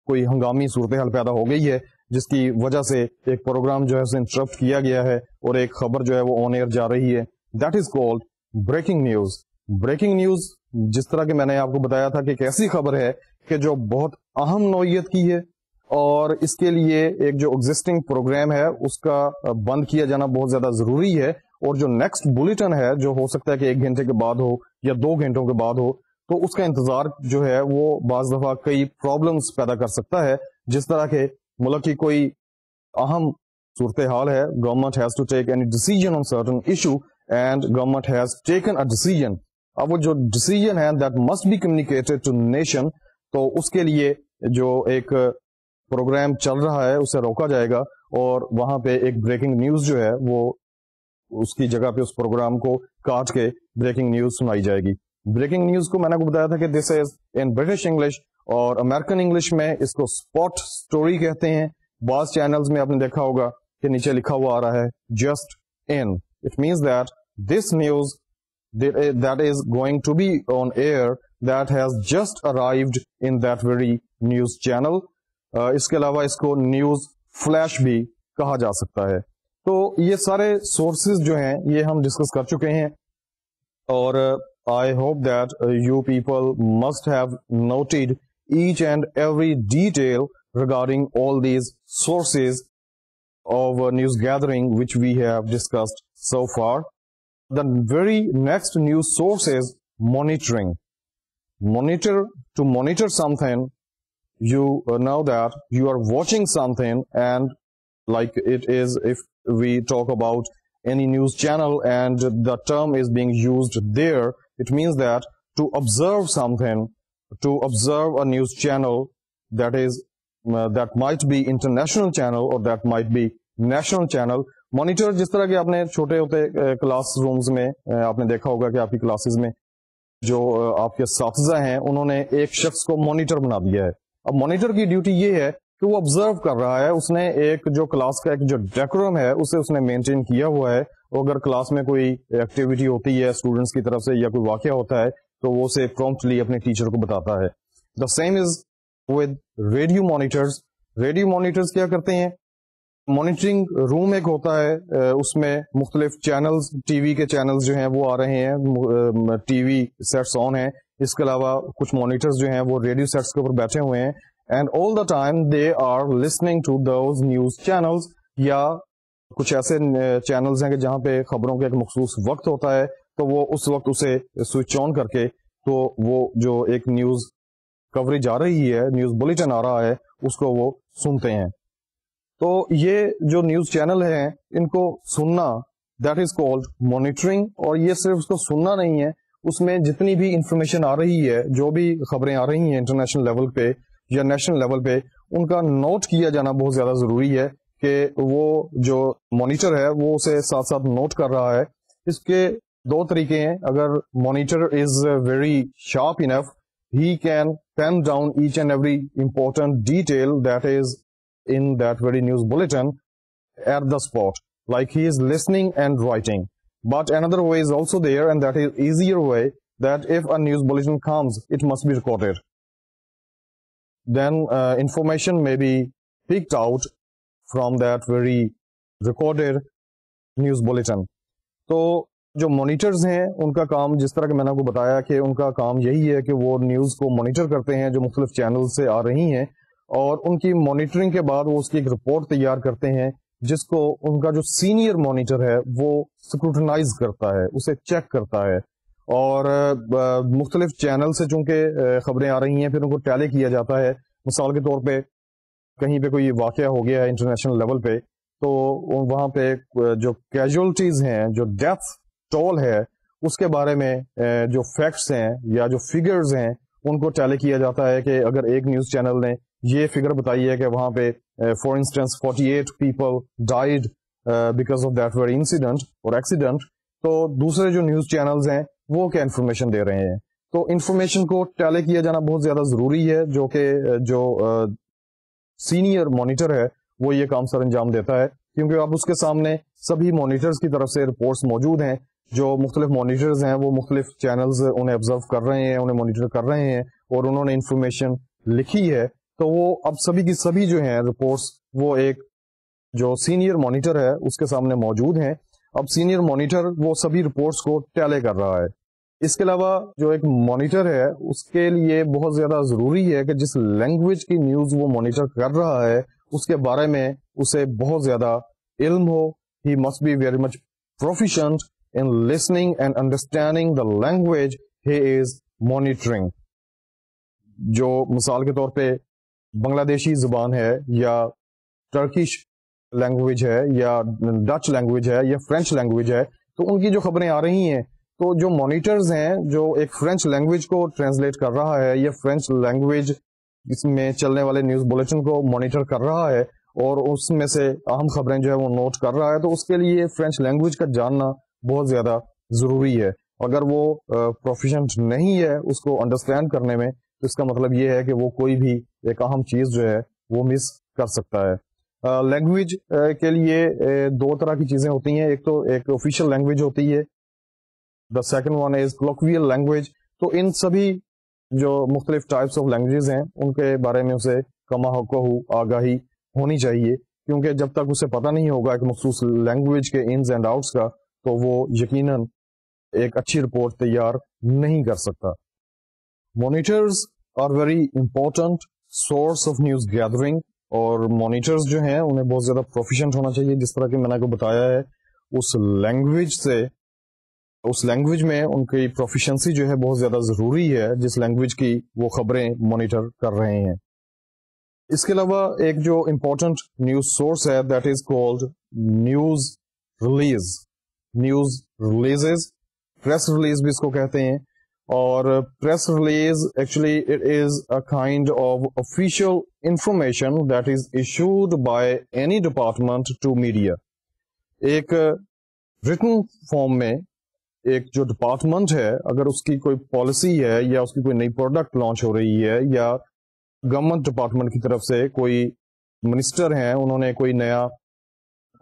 کوئی ہنگامی صورتحال پیدا ہو گئی ہے, جس کی وجہ سے ایک پروگرام جو ہے اسے انٹرپٹ کیا گیا ہے, اور ایک خبر جو ہے وہ آن ایئر جا رہی ہے. That is called breaking news. Breaking news جس طرح کہ میں نے آپ کو بتایا تھا کہ ایک ایسی خبر ہے کہ جو بہت اہم نوعیت کی ہے, اور اس کے لیے ایک جو ایگزسٹنگ پروگرام ہے اس کا بند کیا جانا بہت زیادہ ضروری ہے, اور جو نیکسٹ بلیٹن ہے جو ہو سکتا ہے کہ 1 گھنٹے کے بعد ہو یا 2 گھنٹوں کے بعد ہو, تو اس کا انتظار جو ہے وہ بعض دفعہ کئی پرابلمس پیدا کر سکتا ہے. جس طرح کہ ملک کی کوئی اہم صورتحال ہے, government has to take any decision on certain issue, and government has taken a decision. اب وہ جو ڈیسیژن ہے that must be communicated to nation, تو اس کے لیے جو ایک پروگرام چل رہا ہے اسے روکا جائے گا, اور وہاں پہ ایک بریکنگ نیوز جو ہے وہ اس کی جگہ پہ اس پروگرام کو کاٹ کے بریکنگ نیوز سنائی جائے گی. بریکنگ نیوز کو میں نے آپ کو بتایا تھا کہ this is in British English, اور امریکن انگلش میں اس کو اسپاٹ اسٹوری کہتے ہیں. بعض چینلز میں آپ نے دیکھا ہوگا کہ نیچے لکھا ہوا آ رہا ہے just in. It means that this news that is going to be on air that has just arrived in that very news channel. اس کے علاوہ اس کو نیوز فلیش بھی کہا جا سکتا ہے. تو یہ سارے سورسز جو ہیں یہ ہم ڈسکس کر چکے ہیں, اور I hope that you people must have noted each and every detail regarding all these sources of news gathering which we have discussed so far. The very next news source is monitoring. To monitor something, you know that you are watching something, and like it is, if we talk about any news channel and the term is being used there, it means that to observe something, to observe a news channel that is that might be international channel or that might be national channel. Monitor جس طرح کہ آپ نے چھوٹے ہوتے class rooms میں آپ نے دیکھا ہوگا کہ آپ کی کلاسز میں جو آپ کے اساتذہ ہیں انہوں نے ایک شخص کو مانیٹر بنا دیا ہے. اب مانیٹر کی ڈیوٹی یہ ہے کہ وہ آبزرو کر رہا ہے, اس نے ایک جو کلاس کا ایک جو ڈیکورم ہے اسے اس نے مینٹین کیا ہوا ہے, اور اگر کلاس میں کوئی ایکٹیویٹی ہوتی ہے اسٹوڈنٹس کی طرف سے یا کوئی واقعہ ہوتا ہے تو وہ اسے پرومپٹلی اپنے ٹیچر کو بتاتا ہے. The same is with radio monitors. Radio monitors کیا کرتے ہیں, مانیٹرنگ روم ایک ہوتا ہے, اس میں مختلف چینلز, ٹی وی کے چینلز جو ہیں وہ آ رہے ہیں, ٹی وی سیٹس آن ہیں. اس کے علاوہ کچھ مانیٹرز جو ہیں وہ ریڈیو سیٹس کے اوپر بیٹھے ہوئے ہیں, and all the time they are listening to those news channels. یا کچھ ایسے چینلز ہیں کہ جہاں پہ خبروں کا ایک مخصوص وقت ہوتا ہے, تو وہ اس وقت اسے سوئچ آن کر کے تو وہ جو ایک نیوز کوریج آ رہی ہے, نیوز بلیٹن آ رہا ہے, اس کو وہ سنتے ہیں. تو یہ جو نیوز چینل ہیں ان کو سننا دیٹ از کالڈ مانیٹرنگ. اور یہ صرف اس کو سننا نہیں ہے, اس میں جتنی بھی انفارمیشن آ رہی ہے, جو بھی خبریں آ رہی ہیں انٹرنیشنل لیول پہ یا نیشنل لیول پہ, ان کا نوٹ کیا جانا بہت زیادہ ضروری ہے کہ وہ جو مانیٹر ہے وہ اسے ساتھ ساتھ نوٹ کر رہا ہے. اس کے 2 طریقے ہیں. اگر monitor is very sharp enough, he can pen down each and every important detail that is in that very news bulletin at the spot. like he is listening and writing. But another way is also there, and that is easier way, that if a news bulletin comes, it must be recorded. Then information may be picked out from that very recorded news bulletin. تو جو monitors ہیں ان کا کام, جس طرح کہ میں نے آپ کو بتایا کہ ان کا کام یہی ہے کہ وہ نیوز کو مانیٹر کرتے ہیں جو مختلف چینل سے آ رہی ہیں, اور ان کی مانیٹرنگ کے بعد وہ اس کی ایک رپورٹ تیار کرتے ہیں, جس کو ان کا جو سینئر مانیٹر ہے وہ اسکروٹنائز کرتا ہے, اسے چیک کرتا ہے. اور مختلف چینل سے چونکہ خبریں آ رہی ہیں, پھر ان کو ٹیلی کیا جاتا ہے. مثال کے طور پہ کہیں پہ کوئی واقعہ ہو گیا ہے انٹرنیشنل لیول پہ, تو وہاں پہ جو کیجولٹیز ہیں, جو ڈیتھ ٹول ہے, اس کے بارے میں جو فیکٹس ہیں یا جو فگرز ہیں ان کو ٹیلی کیا جاتا ہے کہ اگر ایک نیوز چینل نے یہ فگر بتائی ہے کہ وہاں پہ for instance 48 people died because of that very incident اور ایکسیڈنٹ, تو دوسرے جو نیوز چینلز ہیں وہ کیا انفارمیشن دے رہے ہیں. تو انفارمیشن کو ٹیلی کیا جانا بہت زیادہ ضروری ہے, جو کہ جو سینئر مانیٹر ہے وہ یہ کام سر انجام دیتا ہے, کیونکہ اب اس کے سامنے سبھی مانیٹرز کی طرف سے رپورٹس موجود ہیں. جو مختلف مانیٹرز ہیں وہ مختلف چینلز انہیں آبزرو کر رہے ہیں, انہیں مانیٹر کر رہے ہیں, اور انہوں نے انفارمیشن لکھی ہے. تو وہ اب سبھی کی سبھی جو ہیں رپورٹس وہ ایک جو سینئر مانیٹر ہے اس کے سامنے موجود ہیں. اب سینئر مانیٹر وہ سبھی رپورٹس کو ٹیلی کر رہا ہے. اس کے علاوہ جو ایک مانیٹر ہے اس کے لیے بہت زیادہ ضروری ہے کہ جس لینگویج کی نیوز وہ مانیٹر کر رہا ہے اس کے بارے میں اسے بہت زیادہ علم ہو. He must be very much proficient in listening and understanding the language he is monitoring. جو مثال کے طور پہ بنگلہ دیشی زبان ہے, یا ٹرکش لینگویج ہے, یا ڈچ لینگویج ہے, یا فرینچ لینگویج ہے, تو ان کی جو خبریں آ رہی ہیں, تو جو مانیٹرز ہیں جو ایک فرینچ لینگویج کو ٹرانسلیٹ کر رہا ہے, یا فرینچ لینگویج اس میں چلنے والے نیوز بلیٹن کو مانیٹر کر رہا ہے, اور اس میں سے اہم خبریں جو ہے وہ نوٹ کر رہا ہے, تو اس کے لیے فرینچ لینگویج کا جاننا بہت زیادہ ضروری ہے. اگر وہ پروفیشنٹ نہیں ہے اس کو انڈرسٹینڈ کرنے میں, تو اس کا مطلب یہ ہے کہ وہ کوئی بھی ایک اہم چیز جو ہے وہ مس کر سکتا ہے. لینگویج کے لیے دو طرح کی چیزیں ہوتی ہیں. ایک تو ایک آفیشیل لینگویج ہوتی ہے, the second one is colloquial language. تو ان سبھی جو مختلف ٹائپس آف لینگویجز ہیں ان کے بارے میں اسے کما آگاہی ہونی چاہیے, کیونکہ جب تک اسے پتہ نہیں ہوگا ایک مخصوص لینگویج کے انز اینڈ آؤٹس کا, تو وہ یقیناً ایک اچھی رپورٹ تیار نہیں کر سکتا. Monitors are very important source of news gathering, اور مانیٹرز جو ہیں انہیں بہت زیادہ پروفیشنٹ ہونا چاہیے. جس طرح کہ میں نے آپ کو بتایا ہے, اس لینگویج میں ان کی پروفیشنسی جو ہے بہت زیادہ ضروری ہے, جس لینگویج کی وہ خبریں مانیٹر کر رہے ہیں. اس کے علاوہ ایک جو امپورٹنٹ نیوز سورس ہے that is called news release. News releases, press release بھی اس کو کہتے ہیں. اور press release actually it is a kind of official information that is issued by any department to media. ایک ریٹن فارم میں ایک جو ڈپارٹمنٹ ہے, اگر اس کی کوئی پالیسی ہے یا اس کی کوئی نئی پروڈکٹ لانچ ہو رہی ہے, یا گورنمنٹ ڈپارٹمنٹ کی طرف سے کوئی منسٹر ہیں انہوں نے کوئی نیا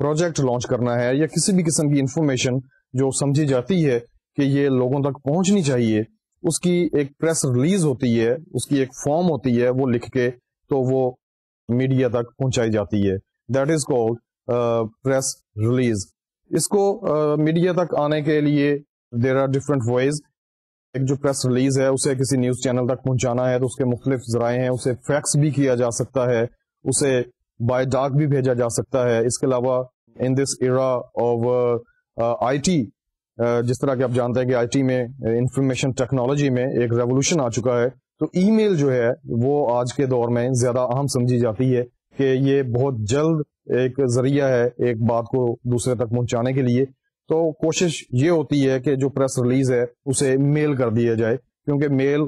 پروجیکٹ لانچ کرنا ہے, یا کسی بھی قسم کی انفارمیشن جو سمجھی جاتی ہے کہ یہ لوگوں تک پہنچنی چاہیے, اس کی ایک پریس ریلیز ہوتی ہے, اس کی ایک فارم ہوتی ہے, وہ لکھ کے تو وہ میڈیا تک پہنچائی جاتی ہے. That is called press release. اس کو میڈیا تک آنے کے لیے دیر آر ڈفرنٹ ویز. ایک جو پریس ریلیز ہے اسے کسی نیوز چینل تک پہنچانا ہے تو اس کے مختلف ذرائع ہیں, اسے فیکس بھی کیا جا سکتا ہے, اسے بائی ڈاک بھی بھیجا جا سکتا ہے. اس کے علاوہ ان دس ایرا آف آئی ٹی, جس طرح کہ آپ جانتے ہیں کہ آئی ٹی میں انفارمیشن ٹیکنالوجی میں ایک ریولوشن آ چکا ہے, تو ای میل جو ہے وہ آج کے دور میں زیادہ اہم سمجھی جاتی ہے کہ یہ بہت جلد ایک ذریعہ ہے ایک بات کو دوسرے تک پہنچانے کے لیے. تو کوشش یہ ہوتی ہے کہ جو پریس ریلیز ہے اسے میل کر دیا جائے, کیونکہ میل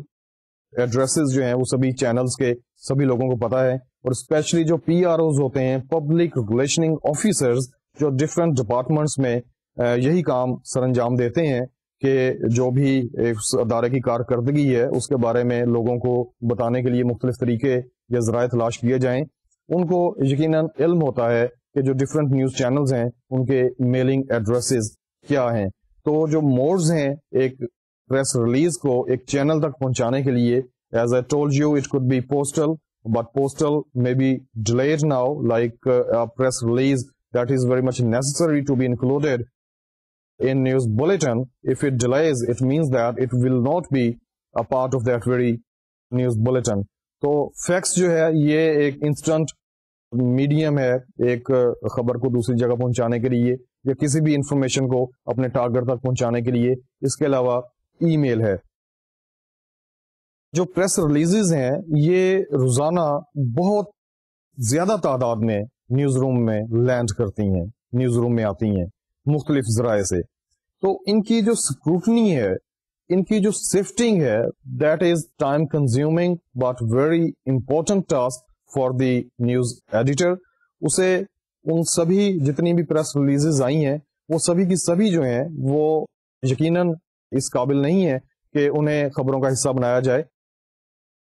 ایڈریسز جو ہیں وہ سبھی چینلز کے سبھی لوگوں کو پتا ہے, اور اسپیشلی جو پی آر اوز ہوتے ہیں, پبلک ریلیشننگ آفیسرز, جو ڈفرینٹ ڈپارٹمنٹس میں یہی کام سر انجام دیتے ہیں کہ جو بھی اس ادارے کی کارکردگی ہے اس کے بارے میں لوگوں کو بتانے کے لیے مختلف طریقے یا ذرائع تلاش کیے جائیں. ان کو یقیناً علم ہوتا ہے کہ جو ڈفرینٹ نیوز چینلز ہیں ان کے میلنگ ایڈریسز کیا ہیں. تو جو موڈز ہیں ایک پریس ریلیز کو ایک چینل تک پہنچانے کے لیے, as I told you it could be postal, but postal may be delayed now, like a press release that is very much necessary to be included in news bulletin. If it delays, it means that it will not be a part of that very news bulletin. تو fax جو ہے یہ ایک instant medium ہے ایک خبر کو دوسری جگہ پہنچانے کے لیے یا کسی بھی انفارمیشن کو اپنے ٹارگیٹ تک پہنچانے کے لیے. اس کے علاوہ ای میل ہے. جو پریس ریلیزز ہیں یہ روزانہ بہت زیادہ تعداد میں نیوز روم میں لینڈ کرتی ہیں, نیوز روم میں آتی ہیں مختلف ذرائع سے. تو ان کی جو اسکروٹنی ہے, ان کی جو سفٹنگ ہے, that is time consuming but very important task for the news editor. اسے ان سبھی جتنی بھی پریس ریلیزز آئی ہیں وہ سبھی کی سبھی جو ہیں وہ یقیناً اس قابل نہیں ہے کہ انہیں خبروں کا حصہ بنایا جائے.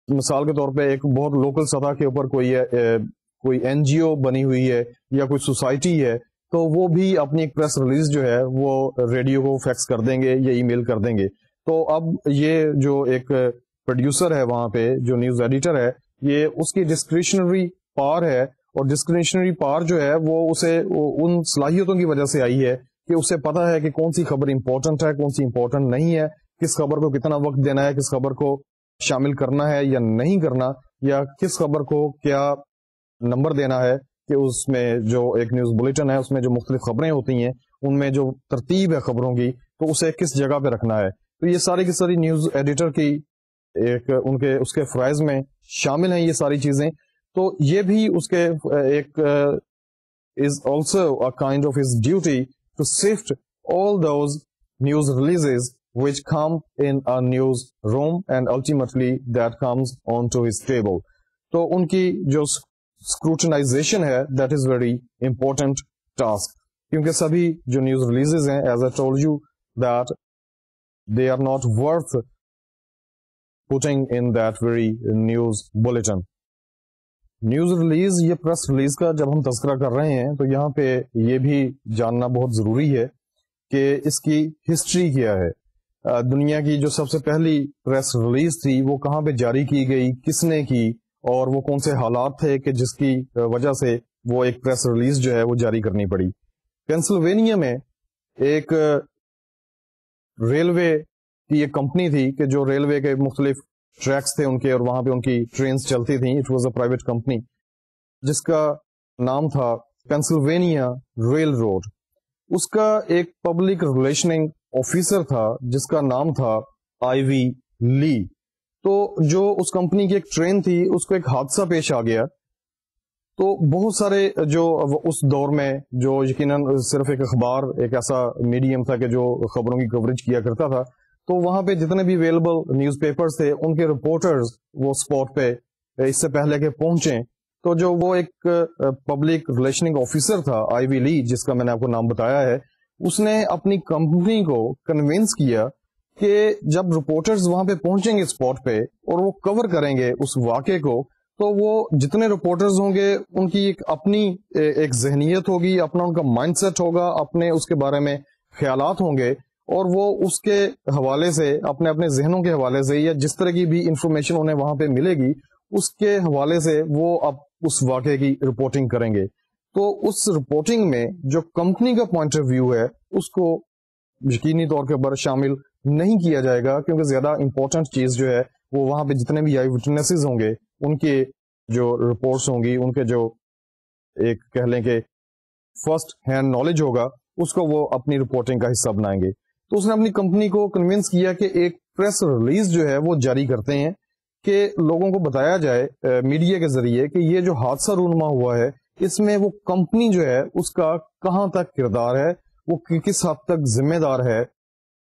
مثال کے طور پہ ایک بہت لوکل سطح کے اوپر کوئی این جی او بنی ہوئی ہے یا کوئی سوسائٹی ہے, تو وہ بھی اپنی ایک پریس ریلیز جو ہے وہ ریڈیو کو فیکس کر دیں گے یا ای میل کر دیں گے. تو اب یہ جو ایک پروڈیوسر ہے وہاں پہ, جو نیوز ایڈیٹر ہے, یہ اس کی ڈسکریشنری پاور ہے, اور ڈسکریشنری پاور جو ہے وہ اسے ان صلاحیتوں کی وجہ سے آئی ہے کہ اسے پتا ہے کہ کون سی خبر امپورٹنٹ ہے, کون سی امپورٹنٹ نہیں ہے, کس خبر کو کتنا وقت دینا ہے, کس خبر کو شامل کرنا ہے یا نہیں کرنا, یا کس خبر کو کیا نمبر دینا ہے کہ اس میں جو ایک نیوز بلیٹن ہے اس میں جو مختلف خبریں ہوتی ہیں ان میں جو ترتیب ہے خبروں کی تو اسے کس جگہ پہ رکھنا ہے. تو یہ ساری کی ساری نیوز ایڈیٹر کی ایک اس کے فرائض میں شامل ہیں یہ ساری چیزیں. تو یہ بھی اس کے ایک is also a kind of his duty to sift all those news releases which come in a news room and ultimately that comes onto his table. تو ان کی جو scrutinization ہے that is very important task, کیونکہ سبھی جو news releases ہیں as I told you that they are not worth putting in that very news bulletin. News release یا press release کا جب ہم تذکرہ کر رہے ہیں تو یہاں پہ یہ بھی جاننا بہت ضروری ہے کہ اس کی ہسٹری کیا ہے. دنیا کی جو سب سے پہلی پریس ریلیز تھی وہ کہاں پہ جاری کی گئی, کس نے کی, اور وہ کون سے حالات تھے کہ جس کی وجہ سے وہ ایک پریس ریلیز جو ہے وہ جاری کرنی پڑی. پینسلوینیا میں ایک ریلوے کی ایک کمپنی تھی کہ جو ریلوے کے مختلف ٹریکس تھے ان کے, اور وہاں پہ ان کی ٹرینز چلتی تھیں. It was a private company جس کا نام تھا پینسلوینیا ریل روڈ. اس کا ایک پبلک ریلیشننگ آفیسر تھا جس کا نام تھا آئی وی لی. تو جو اس کمپنی کی ایک ٹرین تھی اس کو ایک حادثہ پیش آ گیا. تو بہت سارے جو اس دور میں جو یقیناً صرف ایک اخبار ایک ایسا میڈیم تھا کہ جو خبروں کی کوریج کیا کرتا تھا, تو وہاں پہ جتنے بھی اویلیبل نیوز پیپرز تھے ان کے رپورٹرز وہ اسپاٹ پہ اس سے پہلے کہ پہنچیں, تو جو وہ ایک پبلک ریلیشننگ آفیسر تھا آئی وی لی جس کا میں نے آپ کو نام بتایا ہے, اس نے اپنی کمپنی کو کنونس کیا کہ جب رپورٹرز وہاں پہ پہنچیں گے اسپاٹ پہ اور وہ کور کریں گے اس واقعے کو, تو وہ جتنے رپورٹرز ہوں گے ان کی ایک اپنی ایک ذہنیت ہوگی, اپنا ان کا مائنڈ سیٹ ہوگا, اپنے اس کے بارے میں خیالات ہوں گے, اور وہ اس کے حوالے سے اپنے اپنے ذہنوں کے حوالے سے یا جس طرح کی بھی انفارمیشن انہیں وہاں پہ ملے گی اس کے حوالے سے وہ اب اس واقعے کی رپورٹنگ کریں گے. تو اس رپورٹنگ میں جو کمپنی کا پوائنٹ آف ویو ہے اس کو یقینی طور کے اوپر شامل نہیں کیا جائے گا, کیونکہ زیادہ امپورٹنٹ چیز جو ہے وہ وہاں پہ جتنے بھی آئی وٹنسز ہوں گے ان کے جو رپورٹس ہوں گی, ان کے جو ایک کہہ لیں کہ فرسٹ ہینڈ نالج ہوگا اس کو وہ اپنی رپورٹنگ کا حصہ بنائیں گے. تو اس نے اپنی کمپنی کو کنونس کیا کہ ایک پریس ریلیز جو ہے وہ جاری کرتے ہیں کہ لوگوں کو بتایا جائے میڈیا کے ذریعے کہ یہ جو حادثہ رونما ہوا ہے اس میں وہ کمپنی جو ہے اس کا کہاں تک کردار ہے, وہ کس حد تک ذمہ دار ہے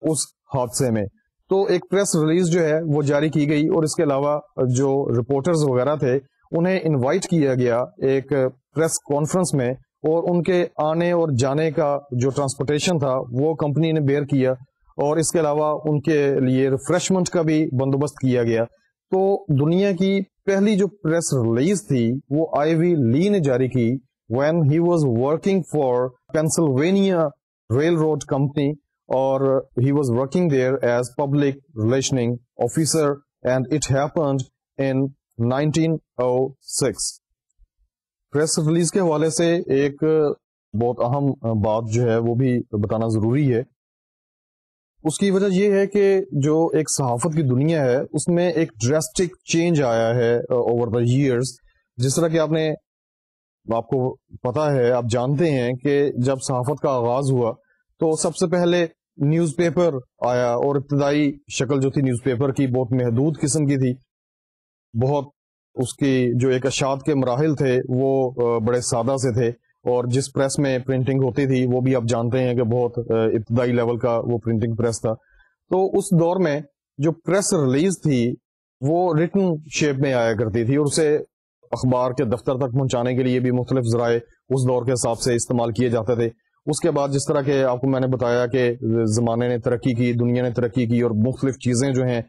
اس حادثے میں. تو ایک پریس ریلیز جو ہے وہ جاری کی گئی, اور اس کے علاوہ جو رپورٹرز وغیرہ تھے انہیں انوائٹ کیا گیا ایک پریس کانفرنس میں, اور ان کے آنے اور جانے کا جو ٹرانسپورٹیشن تھا وہ کمپنی نے بیئر کیا, اور اس کے علاوہ ان کے لیے ریفریشمنٹ کا بھی بندوبست کیا گیا. تو دنیا کی پہلی جو پریس ریلیز تھی وہ آئی وی لی نے جاری کی when he was working for Pennsylvania Railroad Company, or he was working there as public relationing officer, and it happened in 1906. Press release کے حوالے سے ایک بہت اہم بات جو ہے وہ بھی بتانا ضروری ہے. اس کی وجہ یہ ہے کہ جو ایک صحافت کی دنیا ہے اس میں ایک ڈراسٹک چینج آیا ہے اوور دا ایئرز. جس طرح کہ آپ کو پتا ہے, آپ جانتے ہیں کہ جب صحافت کا آغاز ہوا تو سب سے پہلے نیوز پیپر آیا, اور ابتدائی شکل جو تھی نیوز پیپر کی بہت محدود قسم کی تھی. بہت اس کی جو ایک اشاعت کے مراحل تھے وہ بڑے سادہ سے تھے, اور جس پریس میں پرنٹنگ ہوتی تھی وہ بھی آپ جانتے ہیں کہ بہت ابتدائی لیول کا وہ پرنٹنگ پریس تھا. تو اس دور میں جو پریس ریلیز تھی وہ ریٹن شیپ میں آیا کرتی تھی, اور اسے اخبار کے دفتر تک پہنچانے کے لیے بھی مختلف ذرائع اس دور کے حساب سے استعمال کیے جاتے تھے. اس کے بعد جس طرح کہ آپ کو میں نے بتایا کہ زمانے نے ترقی کی, دنیا نے ترقی کی, اور مختلف چیزیں جو ہیں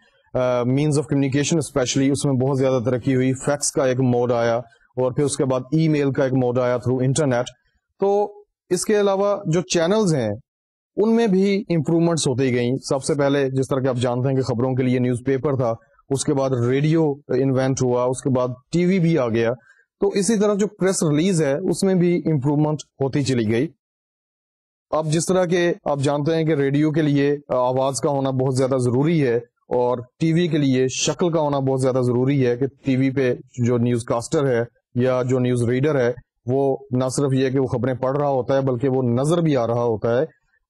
مینز آف کمیونیکیشن اسپیشلی اس میں بہت زیادہ ترقی ہوئی. فیکس کا ایک موڈ آیا, اور پھر اس کے بعد ای میل کا ایک موڈ آیا تھرو انٹرنیٹ. تو اس کے علاوہ جو چینلز ہیں ان میں بھی امپرومنٹس ہوتی گئیں. سب سے پہلے جس طرح کہ آپ جانتے ہیں کہ خبروں کے لیے نیوز پیپر تھا, اس کے بعد ریڈیو انوینٹ ہوا, اس کے بعد ٹی وی بھی آ گیا. تو اسی طرح جو پریس ریلیز ہے اس میں بھی امپرومنٹ ہوتی چلی گئی. اب جس طرح کہ آپ جانتے ہیں کہ ریڈیو کے لیے آواز کا ہونا بہت زیادہ ضروری ہے, اور ٹی وی کے لیے شکل کا ہونا بہت زیادہ ضروری ہے کہ ٹی وی پہ جو نیوز کاسٹر ہے یا جو نیوز ریڈر ہے وہ نہ صرف یہ کہ وہ خبریں پڑھ رہا ہوتا ہے بلکہ وہ نظر بھی آ رہا ہوتا ہے.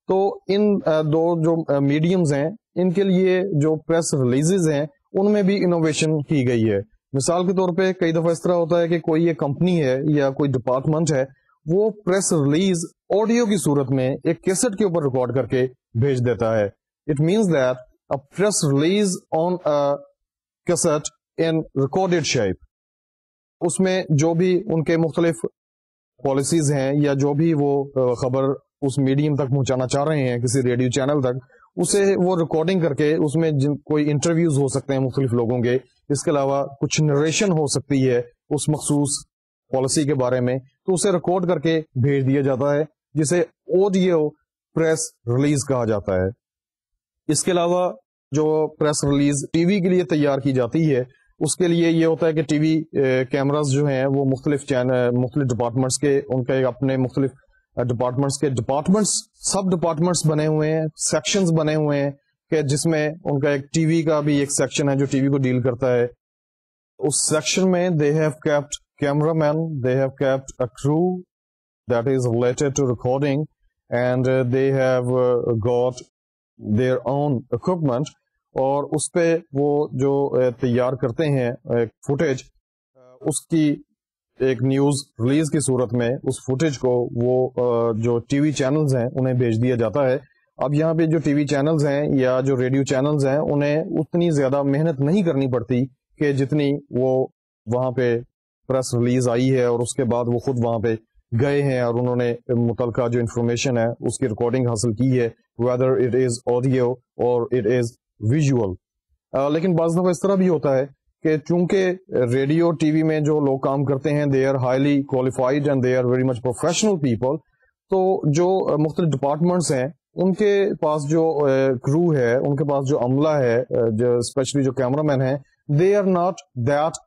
تو ان دو جو میڈیمز ہیں ان کے لیے جو پریس ریلیزز ہیں ان میں بھی انوویشن کی گئی ہے. مثال کے طور پہ کئی دفعہ اس طرح ہوتا ہے کہ کوئی ایک کمپنی ہے یا کوئی ڈپارٹمنٹ ہے, وہ پریس ریلیز آڈیو کی صورت میں ایک کیسٹ کے اوپر ریکارڈ کر کے بھیج دیتا ہے. It means that a press release on a cassette in recorded shape. اس میں جو بھی ان کے مختلف پالیسیز ہیں یا جو بھی وہ خبر اس میڈیم تک پہنچانا چاہ رہے ہیں کسی ریڈیو چینل تک, اسے وہ ریکارڈنگ کر کے اس میں کوئی انٹرویوز ہو سکتے ہیں مختلف لوگوں کے, اس کے علاوہ کچھ نریشن ہو سکتی ہے اس مخصوص پالیسی کے بارے میں, تو اسے ریکارڈ کر کے بھیج دیا جاتا ہے جسے آڈیو پریس ریلیز کہا جاتا ہے. اس کے علاوہ جو پریس ریلیز ٹی وی کے لیے تیار کی جاتی ہے اس کے لیے یہ ہوتا ہے کہ ٹی وی کیمراز جو ہیں وہ مختلف ڈپارٹمنٹس کے, ان کے اپنے مختلف ڈپارٹمنٹس سب ڈپارٹمنٹس بنے ہوئے ہیں, سیکشنز بنے ہوئے ہیں کہ جس میں ان کا ایک ٹی وی کا بھی ایک سیکشن ہے جو ٹی وی کو ڈیل کرتا ہے. اس سیکشن میں they have kept cameraman, they have kept a crew that is related to recording, and they have got their own equipment, اور اس پہ وہ جو تیار کرتے ہیں فوٹیج, اس کی ایک نیوز ریلیز کی صورت میں اس فوٹیج کو وہ جو ٹی وی چینلز ہیں انہیں بھیج دیا جاتا ہے. اب یہاں پہ جو ٹی وی چینلز ہیں یا جو ریڈیو چینلز ہیں انہیں اتنی زیادہ محنت نہیں کرنی پڑتی کہ جتنی وہ وہاں پہ پریس ریلیز آئی ہے اور اس کے بعد وہ خود وہاں پہ گئے ہیں اور انہوں نے متعلقہ جو انفارمیشن ہے اس کی ریکارڈنگ حاصل کی ہے, whether it is audio or it is visual. لیکن بعض دفعہ اس طرح بھی ہوتا ہے کہ چونکہ ریڈیو ٹی وی میں جو لوگ کام کرتے ہیں they are highly qualified and they are very much professional people, تو جو مختلف ڈپارٹمنٹس ہیں ان کے پاس جو کرو ہے, ان کے پاس جو عملہ ہے, جو اسپیشلی جو کیمرا مین ہیں, they are not that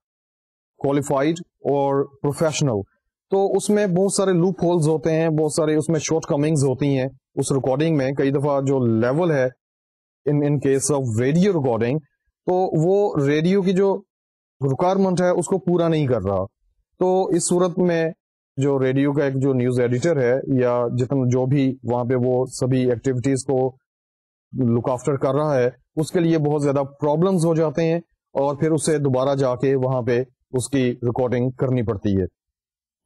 qualified or professional. تو اس میں بہت سارے لوپ ہولز ہوتے ہیں, بہت سارے اس میں شارٹ کمنگز ہوتی ہیں اس ریکارڈنگ میں. کئی دفعہ جو لیول ہے in case of radio recording, تو وہ ریڈیو کی جو ریکوائرمنٹ ہے اس کو پورا نہیں کر رہا. تو اس صورت میں جو ریڈیو کا ایک جو نیوز ایڈیٹر ہے یا جتنا جو بھی وہاں پہ وہ سبھی ایکٹیویٹیز کو لک آفٹر کر رہا ہے, اس کے لیے بہت زیادہ پرابلمز ہو جاتے ہیں, اور پھر اسے دوبارہ جا کے وہاں پہ اس کی ریکارڈنگ کرنی پڑتی ہے.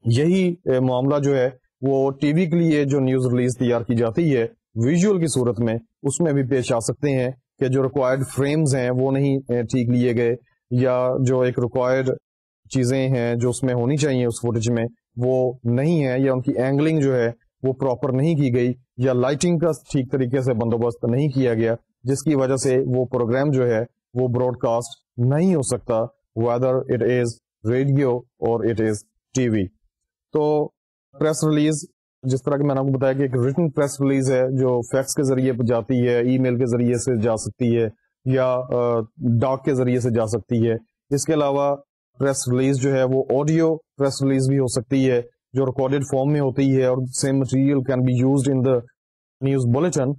یہی معاملہ جو ہے وہ ٹی وی کے لیے جو نیوز ریلیز تیار کی جاتی ہے ویژول کی صورت میں, اس میں بھی پیش آ سکتے ہیں کہ جو ریکوائرڈ فریمز ہیں وہ نہیں ٹھیک لیے گئے, یا جو ایک ریکوائرڈ چیزیں ہیں جو اس میں ہونی چاہیے اس فوٹیج میں وہ نہیں ہے, یا ان کی اینگلنگ جو ہے وہ پراپر نہیں کی گئی, یا لائٹنگ کا ٹھیک طریقے سے بندوبست نہیں کیا گیا, جس کی وجہ سے وہ پروگرام جو ہے وہ براڈ کاسٹ نہیں ہو سکتا, whether it is radio or it is TV. تو پریس ریلیز جس طرح کہ میں نے آپ کو بتایا کہ ایک ریٹن پریس ریلیز ہے جو فیکس کے ذریعے جاتی ہے, ای میل کے ذریعے سے جا سکتی ہے, یا ڈاک کے ذریعے سے جا سکتی ہے. اس کے علاوہ پریس ریلیز جو ہے وہ آڈیو پریس ریلیز بھی ہو سکتی ہے جو ریکارڈیڈ فارم میں ہوتی ہے, اور same material can be used in the news bulletin.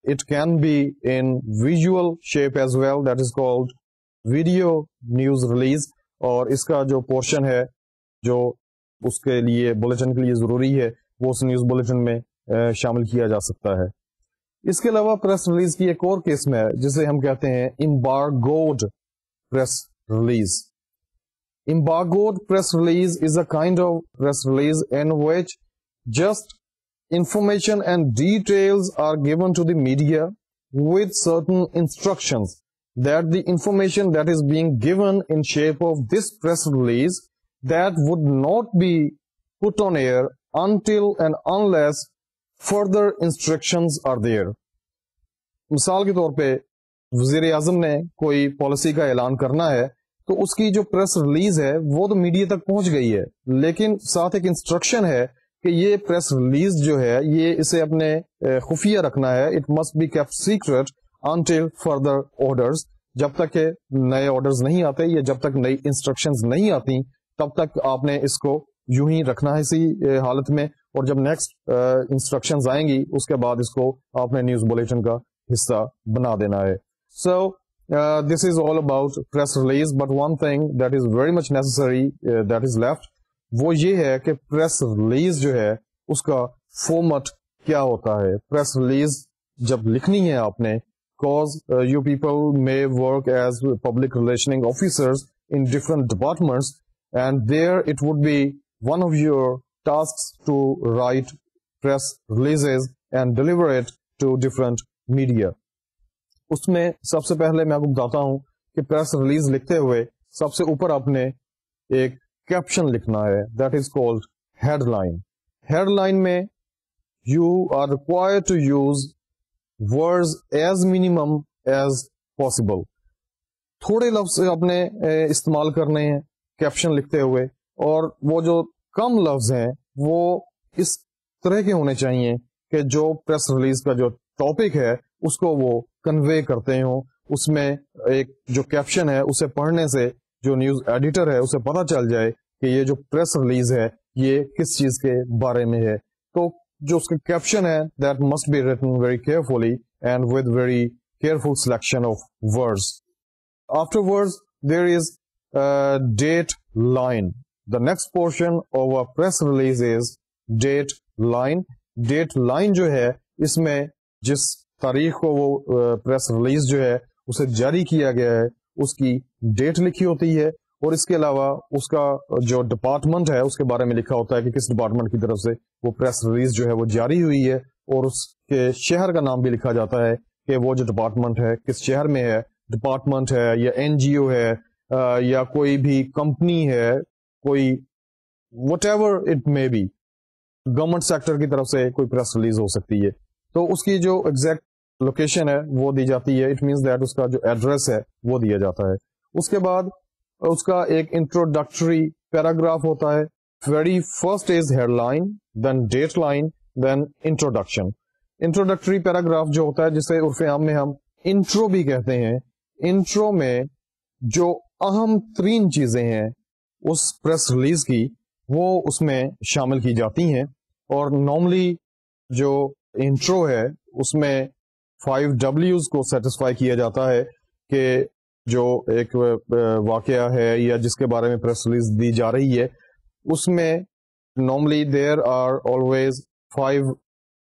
It can be in visual shape as well, that is called video news release. اور اس کا جو پورشن ہے جو اس کے لیے بلیٹن کے لیے ضروری ہے وہ اس نیوز بلیٹن میں شامل کیا جا سکتا ہے. اس کے علاوہ پریس ریلیز کی ایک اور قسم ہے جسے ہم کہتے ہیں embargoed press release. Embargoed press release is a kind of press release in which just information and details are given to the media with certain instructions that the information that is being given in shape of this press release that would not be put on air until and unless further instructions are there. مثال کے طور پہ وزیر اعظم نے کوئی policy کا اعلان کرنا ہے تو اس کی جو پریس ریلیز ہے وہ تو میڈیا تک پہنچ گئی ہے, لیکن ساتھ ایک انسٹرکشن ہے کہ یہ پریس ریلیز جو ہے یہ اسے اپنے خفیہ رکھنا ہے. It must be kept secret until further orders, جب تک کہ نئے آرڈرز نہیں آتے یا جب تک نئی انسٹرکشنز نہیں آتی تب تک آپ نے اس کو یوں ہی رکھنا ہے اسی حالت میں, اور جب نیکسٹ انسٹرکشنز آئیں گی اس کے بعد اس کو آپ نے نیوز بلیٹن کا حصہ بنا دینا ہے. So this is all about press release, but one thing that is very much necessary that is left, وہ یہ ہے کہ پریس ریلیز جو ہے اس کا فارمیٹ کیا ہوتا ہے. پریس ریلیز جب لکھنی ہے آپ نے, cause you people may work as public relationing officers in different departments, and there it would be one of your tasks to write press releases and deliver it to different media. اس میں سب سے پہلے میں آپ کو بتاتا ہوں کہ پریس ریلیز لکھتے ہوئے سب سے اوپر آپ نے ایک کیپشن لکھنا ہے, that is called headline. Headline میں you are required to use words as minimum as possible. تھوڑے لفظ آپ نے استعمال کرنے ہیں کیپشن لکھتے ہوئے, اور وہ جو کم لفظ ہیں وہ اس طرح کے ہونے چاہیے کہ جو پریس ریلیز کا جو ٹاپک ہے اس کو وہ کنوے کرتے ہوں. اس میں ایک جو کیپشن ہے اسے پڑھنے سے جو نیوز ایڈیٹر ہے اسے پتا چل جائے کہ یہ جو پریس ریلیز ہے یہ کس چیز کے بارے میں ہے. تو جو اس کا کیپشن ہے that must be written very carefully and with very careful selection of words. Afterwards there is date line. The next portion of a press release is date line. Date line جو ہے اس میں جس تاریخ کو وہ press release جو ہے اسے جاری کیا گیا ہے اس کی ڈیٹ لکھی ہوتی ہے, اور اس کے علاوہ اس کا جو ڈپارٹمنٹ ہے اس کے بارے میں لکھا ہوتا ہے کہ کس ڈپارٹمنٹ کی طرف سے وہ پریس ریلیز جو ہے وہ جاری ہوئی ہے, اور اس کے شہر کا نام بھی لکھا جاتا ہے کہ وہ جو ڈپارٹمنٹ ہے کس شہر میں ہے. ڈپارٹمنٹ ہے یا این جی او ہے یا کوئی بھی کمپنی ہے, کوئی whatever it may be, government sector کی طرف سے کوئی پریس ریلیز ہو سکتی ہے. تو اس کی جو ایگزیکٹ لوکیشن ہے وہ دی جاتی ہے. اٹ مینس دیٹ اس کا جو ایڈریس ہے وہ دیا جاتا ہے. اس کے بعد اس کا ایک انٹروڈکٹری پیراگراف ہوتا ہے. Very first is head line, then date line, then introduction. Introductory paragraph جو ہوتا ہے جسے عرف عام میں ہم انٹرو بھی کہتے ہیں. انٹرو میں جو اہم ترین چیزیں ہیں اس پریس ریلیز کی وہ اس میں شامل کی جاتی ہیں, اور نارملی جو انٹرو ہے اس میں 5 W's کو سیٹسفائی کیا جاتا ہے کہ جو ایک واقعہ ہے یا جس کے بارے میں پریس ریلیز دی جا رہی ہے اس میں normally there are always 5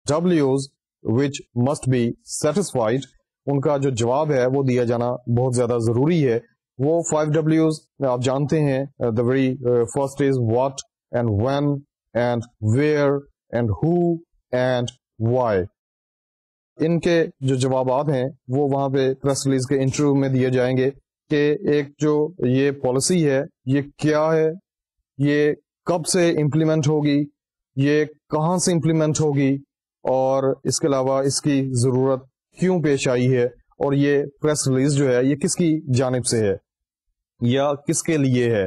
W's which must be satisfied. ان کا جو جواب ہے وہ دیا جانا بہت زیادہ ضروری ہے. وہ 5 W's آپ جانتے ہیں. the very first is what and when and where and who and why. ان کے جو جوابات ہیں وہ وہاں پہ پریس ریلیز کے انٹرویو میں دیے جائیں گے کہ ایک جو یہ پالیسی ہے یہ کیا ہے, یہ کب سے امپلیمنٹ ہوگی, یہ کہاں سے امپلیمنٹ ہوگی, اور اس کے علاوہ اس کی ضرورت کیوں پیش آئی ہے, اور یہ پریس ریلیز جو ہے یہ کس کی جانب سے ہے یا کس کے لیے ہے,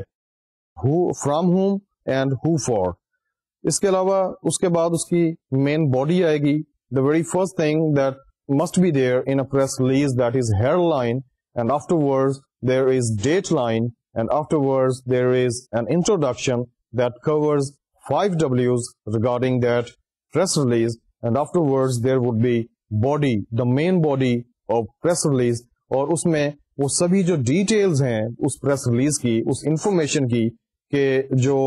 who from whom and who for. اس کے علاوہ اس کے بعد اس کی مین باڈی آئے گی. The very first thing that must be there in a press release, that is headline, and afterwards there is date line, and afterwards there is an introduction that covers 5 W's regarding that press release, and afterwards there would be body, the main body of press release, اور اس میں وہ سبھی جو details ہیں اس press release کی, اس information کی کہ جو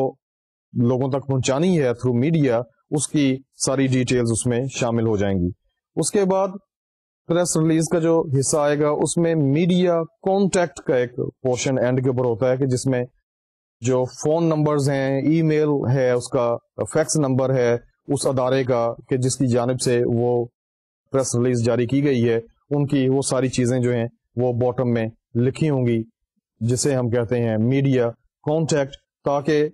لوگوں تک پہنچانی ہے تھرو میڈیا, اس کی ساری ڈیٹیلز اس میں شامل ہو جائیں گی. اس کے بعد پریس ریلیز کا جو حصہ آئے گا اس میں میڈیا کانٹیکٹ کا ایک پورشن اینڈ کے اوپر ہوتا ہے کہ جس میں جو فون نمبرز ہیں, ای میل ہے, اس کا فیکس نمبر ہے اس ادارے کا کہ جس کی جانب سے وہ پریس ریلیز جاری کی گئی ہے, ان کی وہ ساری چیزیں جو ہیں وہ باٹم میں لکھی ہوں گی, جسے ہم کہتے ہیں میڈیا کانٹیکٹ, تاکہ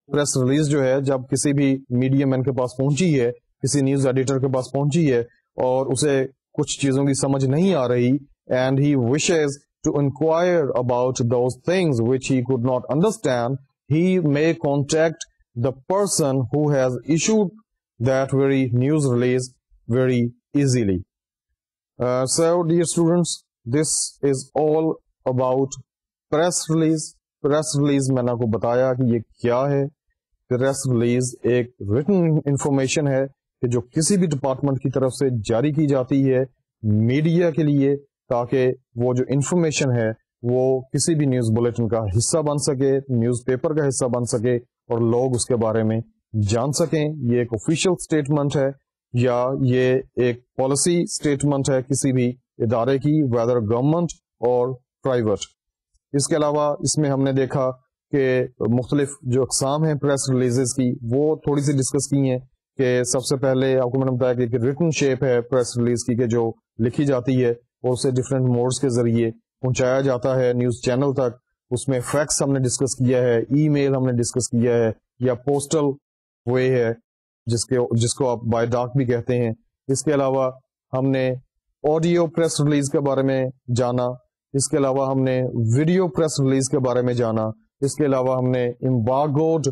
پریس ریلیز جو ہے جب کسی بھی میڈیا مین کے پاس پہنچی ہے, کسی نیوز ایڈیٹر کے پاس پہنچی ہے اور اسے کچھ چیزوں کی سمجھ نہیں آ رہی, and he wishes to inquire about those things which he could not understand, he may contact the person who has issued that very news release very easily. So dear students, this is all about press release. Press release میں نے آپ کو بتایا کہ یہ کیا ہے. پریس ریلیز ایک ریٹن انفارمیشن ہے کہ جو کسی بھی ڈپارٹمنٹ کی طرف سے جاری کی جاتی ہے میڈیا کے لیے, تاکہ وہ جو انفارمیشن ہے وہ کسی بھی نیوز بلیٹن کا حصہ بن سکے, نیوز پیپر کا حصہ بن سکے اور لوگ اس کے بارے میں جان سکیں. یہ ایک آفیشیل اسٹیٹمنٹ ہے یا یہ ایک پالیسی اسٹیٹمنٹ ہے کسی بھی ادارے کی, ویدر گورنمنٹ اور پرائیویٹ. اس کے علاوہ اس میں ہم نے دیکھا کہ مختلف جو اقسام ہیں پریس ریلیزز کی وہ تھوڑی سی ڈسکس کی ہیں کہ سب سے پہلے آپ کو میں نے بتایا کہ ایک ریٹن شیپ ہے پریس ریلیز کی کہ جو لکھی جاتی ہے اور اسے ڈفرینٹ موڈز کے ذریعے پہنچایا جاتا ہے نیوز چینل تک. اس میں فیکس ہم نے ڈسکس کیا ہے, ای میل ہم نے ڈسکس کیا ہے, یا پوسٹل وے ہے جس کو آپ بائی ڈاک بھی کہتے ہیں. اس کے علاوہ ہم نے آڈیو پریس ریلیز کے بارے میں جانا, اس کے علاوہ ہم نے ویڈیو پریس ریلیز کے بارے میں جانا, اس کے علاوہ ہم نے امبارگوڈ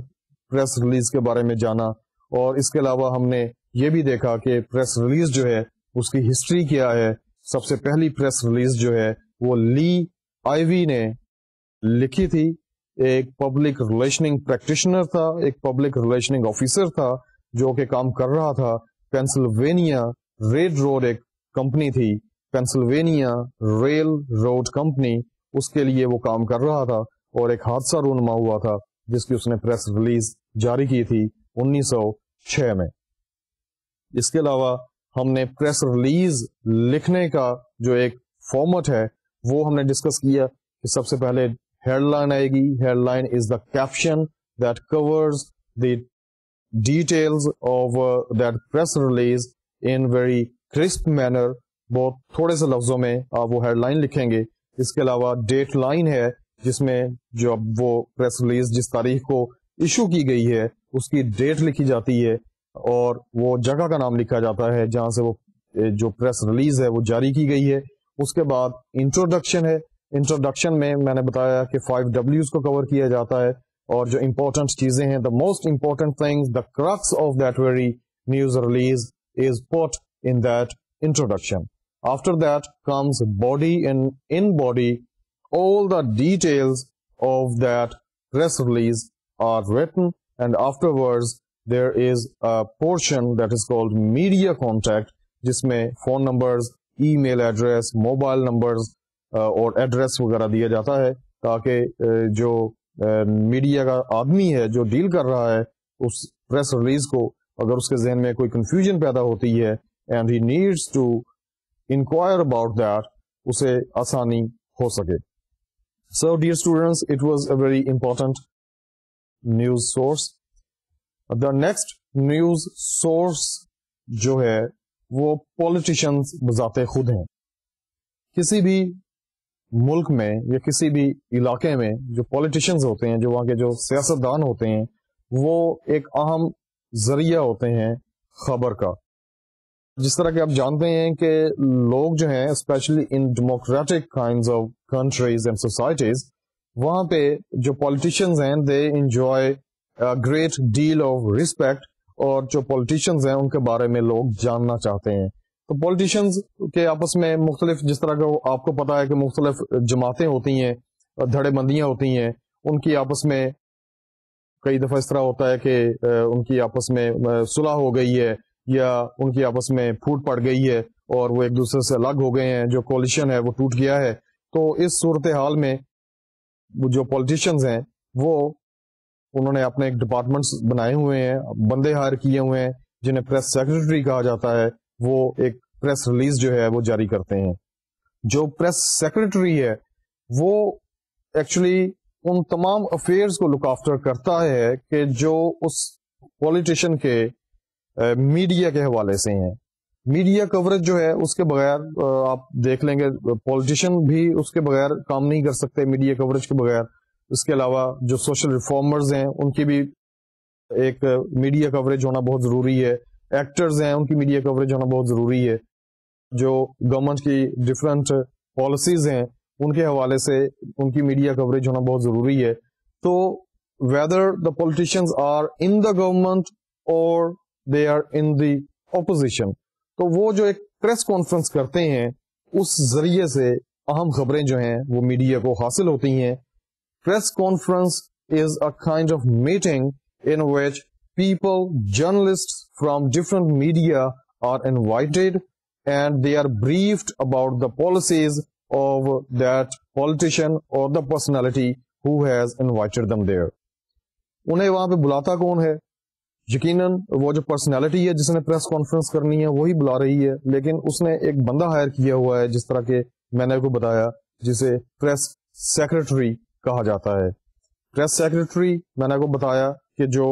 پریس ریلیز کے بارے میں جانا, اور اس کے علاوہ ہم نے یہ بھی دیکھا کہ پریس ریلیز جو ہے اس کی ہسٹری کیا ہے. سب سے پہلی پریس ریلیز جو ہے وہ لی آئیوی نے لکھی تھی. ایک پبلک ریلیشننگ پریکٹیشنر تھا, ایک پبلک ریلیشننگ آفیسر تھا جو کہ کام کر رہا تھا پینسلوینیا ریل روڈ, ایک کمپنی تھی پینسلوینیا ریل روڈ کمپنی, اس کے لیے وہ کام کر رہا تھا اور ایک حادثہ رونما ہوا تھا جس کی اس نے پریس ریلیز جاری کی تھی 1906 میں. اس کے علاوہ ہم نے پریس ریلیز لکھنے کا جو ایک فارمیٹ ہے وہ ہم نے ڈسکس کیا کہ سب سے پہلے ہیڈ لائن آئے گی. Head line is the caption that covers the details of that press release in very crisp manner, بہت تھوڑے سے لفظوں میں آپ وہ ہیڈ لائن لکھیں گے. اس کے علاوہ ڈیٹ لائن ہے جس میں جو اب وہ پریس ریلیز جس تاریخ کو ایشو کی گئی ہے اس کی ڈیٹ لکھی جاتی ہے اور وہ جگہ کا نام لکھا جاتا ہے جہاں سے وہ جو پریس ریلیز ہے وہ جاری کی گئی ہے. اس کے بعد انٹروڈکشن ہے. انٹروڈکشن میں نے بتایا کہ 5 W's کو کور کیا جاتا ہے اور جو امپورٹنٹ چیزیں ہیں, the most important thing, the crux of that very news release is put in that introduction. After that comes body, and in body all the details of that press release are written, and afterwards there is a portion that is called media contact جس میں phone numbers, ای mail address, mobile numbers اور address وغیرہ دیا جاتا ہے تاکہ جو media کا آدمی ہے جو ڈیل کر رہا ہے اس پریس ریلیز کو, اگر اس کے ذہن میں کوئی کنفیوژن پیدا ہوتی ہے and he needs to inquire about that, اسے آسانی ہو سکے. So dear students, it was a very important news source. The next news source جو ہے وہ politicians بذات خود ہیں. کسی بھی ملک میں یا کسی بھی علاقے میں جو politicians ہوتے ہیں, جو وہاں کے جو سیاستدان ہوتے ہیں, وہ ایک اہم ذریعہ ہوتے ہیں خبر کا. جس طرح کہ آپ جانتے ہیں کہ لوگ جو ہیں especially in democratic kinds of countries and societies, وہاں پہ جو پالیٹیشینز ہیں they enjoy great deal of respect اور جو پولیٹیشینز ہیں ان کے بارے میں لوگ جاننا چاہتے ہیں. تو پولیٹیشینز کے آپس میں مختلف، جس طرح کا آپ کو پتا ہے کہ مختلف جماعتیں ہوتی ہیں، دھڑے بندیاں ہوتی ہیں، ان کی آپس میں کئی دفعہ اس طرح ہوتا ہے کہ ان کی آپس میں صلح ہو گئی ہے یا ان کی آپس میں پھوٹ پڑ گئی ہے اور وہ ایک دوسرے سے الگ ہو گئے ہیں، جو کولیشن ہے وہ ٹوٹ گیا ہے. تو اس صورتحال میں جو پولیٹیشینز ہیں وہ انہوں نے اپنے ایک ڈپارٹمنٹس بنائے ہوئے ہیں، بندے ہائر کیے ہوئے ہیں جنہیں پریس سیکرٹری کہا جاتا ہے. وہ ایک پریس ریلیز جو ہے وہ جاری کرتے ہیں. جو پریس سیکرٹری ہے وہ ایکچولی ان تمام افیئرز کو لک آفٹر کرتا ہے کہ جو اس پولیٹیشین کے میڈیا کے حوالے سے ہیں. میڈیا کوریج جو ہے اس کے بغیر آپ دیکھ لیں گے پولیٹیشین بھی اس کے بغیر کام نہیں کر سکتے، میڈیا کوریج کے بغیر. اس کے علاوہ جو سوشل ریفارمرز ہیں ان کی بھی ایک میڈیا کوریج ہونا بہت ضروری ہے. ایکٹرز ہیں ان کی میڈیا کوریج ہونا بہت ضروری ہے. جو گورنمنٹ کی ڈفرینٹ پالیسیز ہیں ان کے حوالے سے ان کی میڈیا کوریج ہونا بہت ضروری ہے. تو whether the politicians are in the government اور they are in the opposition, تو وہ جو ایک پریس کانفرنس کرتے ہیں اس ذریعے سے اہم خبریں جو ہیں وہ میڈیا کو حاصل ہوتی ہیں. Press conference is a kind of meeting in which people, journalists from different media are invited and they are briefed about the policies of that politician or the personality who has invited them there. انہیں وہاں پہ بلاتا کون ہے؟ یقیناً وہ جو personality ہے جس نے پریس کانفرنس کرنی ہے وہی بلا رہی ہے، لیکن اس نے ایک بندہ ہائر کیا ہوا ہے جس طرح کہ میں نے کو بتایا، جسے پریس سیکرٹری کہا جاتا ہے. پریس سیکرٹری میں نے کو بتایا کہ جو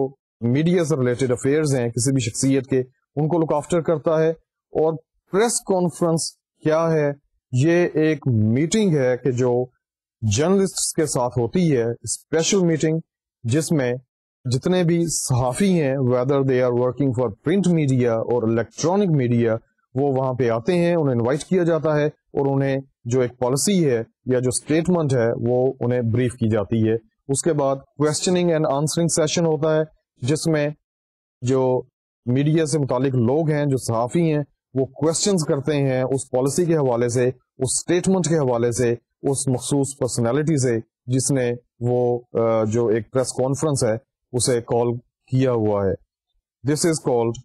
میڈیا سے ریلیٹڈ افیئرز ہیں کسی بھی شخصیت کے ان کو لک آفٹر کرتا ہے. اور پریس کانفرنس کیا ہے؟ یہ ایک میٹنگ ہے کہ جو جرنلسٹ کے ساتھ ہوتی ہے، اسپیشل میٹنگ، جس میں جتنے بھی صحافی ہیں whether they are working for print media اور الیکٹرانک میڈیا، وہ وہاں پہ آتے ہیں، انہیں انوائٹ کیا جاتا ہے اور انہیں جو ایک پالیسی ہے یا جو اسٹیٹمنٹ ہے وہ انہیں بریف کی جاتی ہے. اس کے بعد کوشچننگ اینڈ آنسرنگ سیشن ہوتا ہے جس میں جو میڈیا سے متعلق لوگ ہیں، جو صحافی ہیں، وہ کوشچنز کرتے ہیں اس پالیسی کے حوالے سے، اس اسٹیٹمنٹ کے حوالے سے، اس مخصوص پرسنالٹی سے جس نے وہ جو ایک پریس کانفرنس ہے اسے کال کیا ہوا ہے. This is called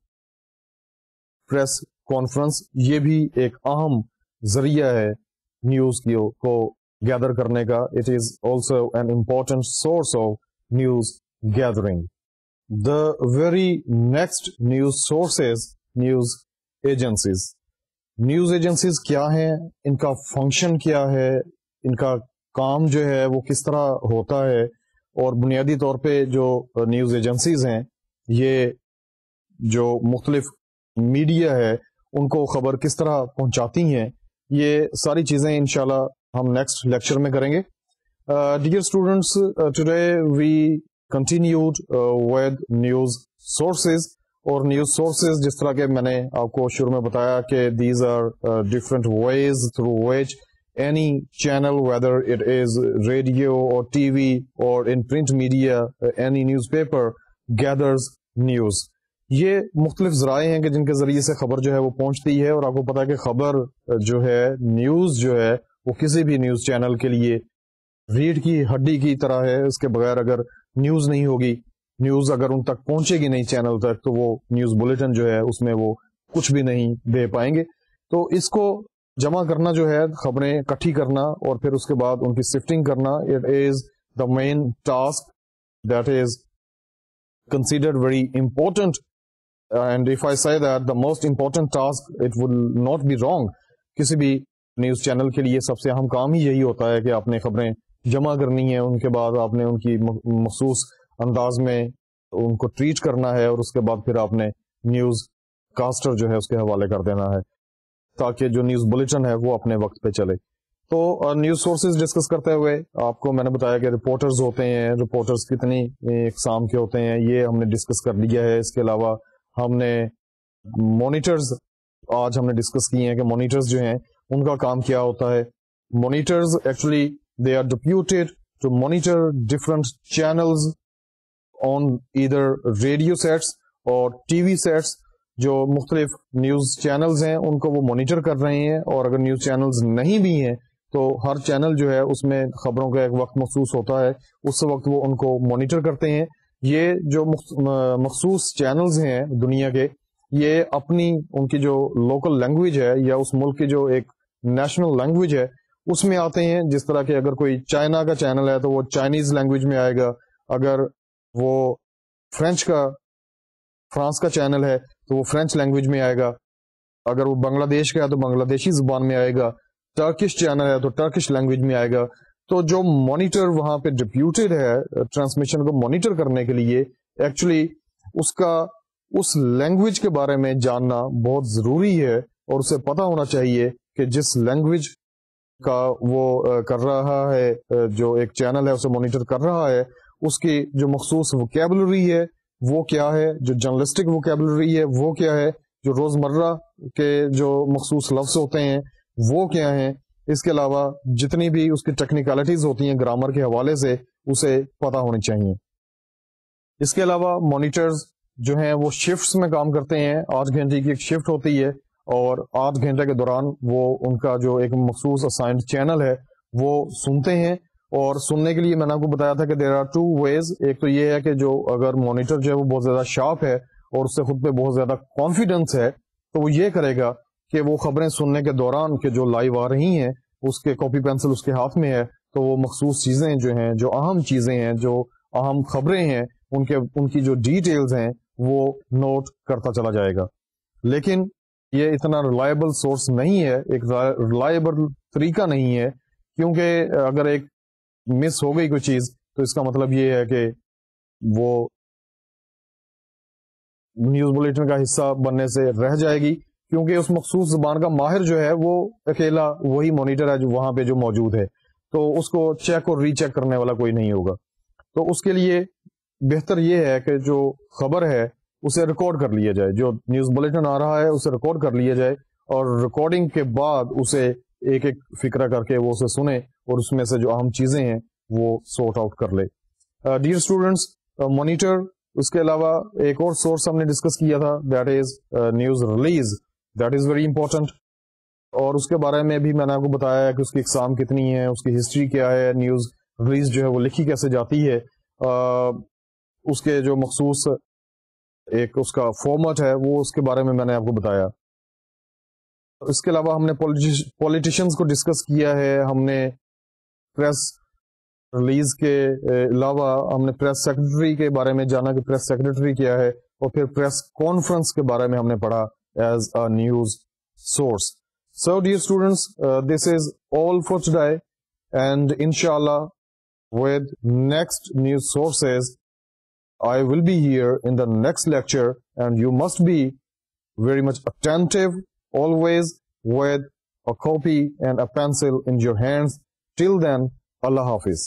press conference. یہ بھی ایک اہم ذریعہ ہے نیوز کو گیدر کرنے کا. It is also an important source of news gathering. The very next news sources news agencies. News agencies کیا ہیں، ان کا فنکشن کیا ہے، ان کا کام جو ہے وہ کس طرح ہوتا ہے، اور بنیادی طور پہ جو نیوز ایجنسیز ہیں یہ جو مختلف میڈیا ہے ان کو خبر کس طرح پہنچاتی ہیں، یہ ساری چیزیں انشاءاللہ ہم نیکسٹ لیکچر میں کریں گے. Dear students, today we continued with news sources. اور نیوز سورسز جس طرح کہ میں نے آپ کو شروع میں بتایا کہ these are different ways through which any channel whether it is radio or TV or in print media any newspaper gathers news. یہ مختلف ذرائع ہیں کہ جن کے ذریعے سے خبر جو ہے وہ پہنچتی ہے. اور آپ کو پتا ہے کہ خبر جو ہے، نیوز جو ہے، وہ کسی بھی نیوز چینل کے لیے ریڑھ کی ہڈی کی طرح ہے. اس کے بغیر اگر نیوز نہیں ہوگی، نیوز اگر ان تک پہنچے گی نہیں چینل تک، تو وہ نیوز بلیٹن جو ہے اس میں وہ کچھ بھی نہیں دے پائیں گے. تو اس کو جمع کرنا جو ہے، خبریں اکٹھی کرنا اور پھر اس کے بعد ان کی سفٹنگ کرنا، it is the main task that is considered very important, and if I say that the most important task, it will not be wrong. کسی بھی نیوز چینل کے لیے سب سے اہم کام ہی یہی ہوتا ہے کہ آپ نے خبریں جمع کرنی ہے، ان کے بعد آپ نے ان کی مخصوص انداز میں ان کو ٹریٹ کرنا ہے، اور اس کے بعد پھر آپ نے نیوز کاسٹر جو ہے اس کے حوالے کر دینا ہے تاکہ جو نیوز بلیٹن ہے وہ اپنے وقت پہ چلے. تو نیوز سورسز ڈسکس کرتے ہوئے آپ کو میں نے بتایا کہ رپورٹرز ہوتے ہیں، رپورٹرز کتنی اقسام کے ہوتے ہیں یہ ہم نے ڈسکس کر لیا ہے. اس کے علاوہ ہم نے مانیٹرز آج ہم نے ڈسکس کیے ہیں کہ مانیٹرز جو ہیں ان کا کام کیا ہوتا ہے. Monitors actually they are deputed to monitor different channels on either radio sets or TV sets جو مختلف نیوز چینلز ہیں ان کو وہ مانیٹر کر رہے ہیں، اور اگر نیوز چینلز نہیں بھی ہیں تو ہر چینل جو ہے اس میں خبروں کا ایک وقت مخصوص ہوتا ہے، اس وقت وہ ان کو مانیٹر کرتے ہیں. یہ جو مخصوص چینلز ہیں دنیا کے، یہ اپنی ان کی جو لوکل لینگویج ہے یا اس ملک کی جو ایک نیشنل لینگویج ہے اس میں آتے ہیں. جس طرح کہ اگر کوئی چائنا کا چینل ہے تو وہ چائنیز لینگویج میں آئے گا، اگر وہ فرانس کا چینل ہے تو وہ فرینچ لینگویج میں آئے گا، اگر وہ بنگلہ دیش کا ہے تو بنگلہ دیشی زبان میں آئے گا، ٹرکش چینل ہے تو ٹرکش لینگویج میں آئے گا. تو جو مانیٹر وہاں پہ ڈپیوٹیڈ ہے ٹرانسمیشن کو مانیٹر کرنے کے لیے، ایکچولی اس لینگویج کے بارے میں جاننا بہت ضروری ہے، اور اسے پتا ہونا چاہیے کہ جس لینگویج کا وہ کر رہا ہے، جو ایک چینل ہے اسے مانیٹر کر رہا ہے، اس کی جو مخصوص ووکیبلری ہے وہ کیا ہے، جو جرنلسٹک ووکیبلری ہے وہ کیا ہے، جو روزمرہ کے جو مخصوص لفظ ہوتے ہیں وہ کیا ہیں. اس کے علاوہ جتنی بھی اس کی ٹیکنیکلٹیز ہوتی ہیں گرامر کے حوالے سے اسے پتا ہونی چاہیے. اس کے علاوہ مانیٹرز جو ہیں وہ شفٹس میں کام کرتے ہیں. 8 گھنٹے کی ایک شفٹ ہوتی ہے، اور 8 گھنٹے کے دوران وہ ان کا جو ایک مخصوص اسائنڈ چینل ہے وہ سنتے ہیں. اور سننے کے لیے میں نے آپ کو بتایا تھا کہ دیر آر 2 ways. ایک تو یہ ہے کہ جو اگر مانیٹر جو ہے وہ بہت زیادہ شارپ ہے اور اس سے خود پہ بہت زیادہ کانفیڈنس ہے تو وہ یہ کرے گا کہ وہ خبریں سننے کے دوران کہ جو لائیو آ رہی ہیں اس کے کاپی پینسل اس کے ہاتھ میں ہے، تو وہ مخصوص چیزیں جو ہیں، جو اہم چیزیں ہیں، جو اہم خبریں ہیں، ان کی جو ڈیٹیلز ہیں وہ نوٹ کرتا چلا جائے گا. لیکن یہ اتنا ریلائبل سورس نہیں ہے، ایک ریلائبل طریقہ نہیں ہے، کیونکہ اگر ایک مس ہو گئی کوئی چیز تو اس کا مطلب یہ ہے کہ وہ نیوز بلیٹن کا حصہ بننے سے رہ جائے گی، کیونکہ اس مخصوص زبان کا ماہر جو ہے وہ اکیلا وہی مانیٹر ہے جو وہاں پہ جو موجود ہے، تو اس کو چیک اور ری چیک کرنے والا کوئی نہیں ہوگا. تو اس کے لیے بہتر یہ ہے کہ جو خبر ہے اسے ریکارڈ کر لیا جائے، جو نیوز بلیٹن آ رہا ہے اسے ریکارڈ کر لیا جائے، اور ریکارڈنگ کے بعد اسے ایک ایک فکرہ کر کے وہ اسے سنے اور اس میں سے جو اہم چیزیں ہیں وہ سورٹ آؤٹ کر لے. ڈیئر اسٹوڈینٹس، مانیٹر، اس کے علاوہ ایک اور سورس ہم نے ڈسکس کیا تھا، that is news release. That is very important, اور اس کے بارے میں بھی میں نے آپ کو بتایا ہے کہ اس کی اقسام کتنی ہے، اس کی ہسٹری کیا ہے، نیوز ریلیز جو ہے وہ لکھی کیسے جاتی ہے، اس کے جو مخصوص ایک اس کا فارمیٹ ہے وہ اس کے بارے میں نے آپ کو بتایا. اس کے علاوہ ہم نے پولیٹیشینز کو ڈسکس کیا ہے، ہم نے پریس ریلیز کے علاوہ ہم نے پریس سیکرٹری کے بارے میں جانا کہ پریس سیکرٹری کیا ہے، اور پھر پریس کانفرنس کے بارے میں ہم نے پڑھا as a news source. So dear students, this is all for today, and inshallah with next news sources I will be here in the next lecture, and you must be very much attentive always with a copy and a pencil in your hands. Till then, Allah Hafiz.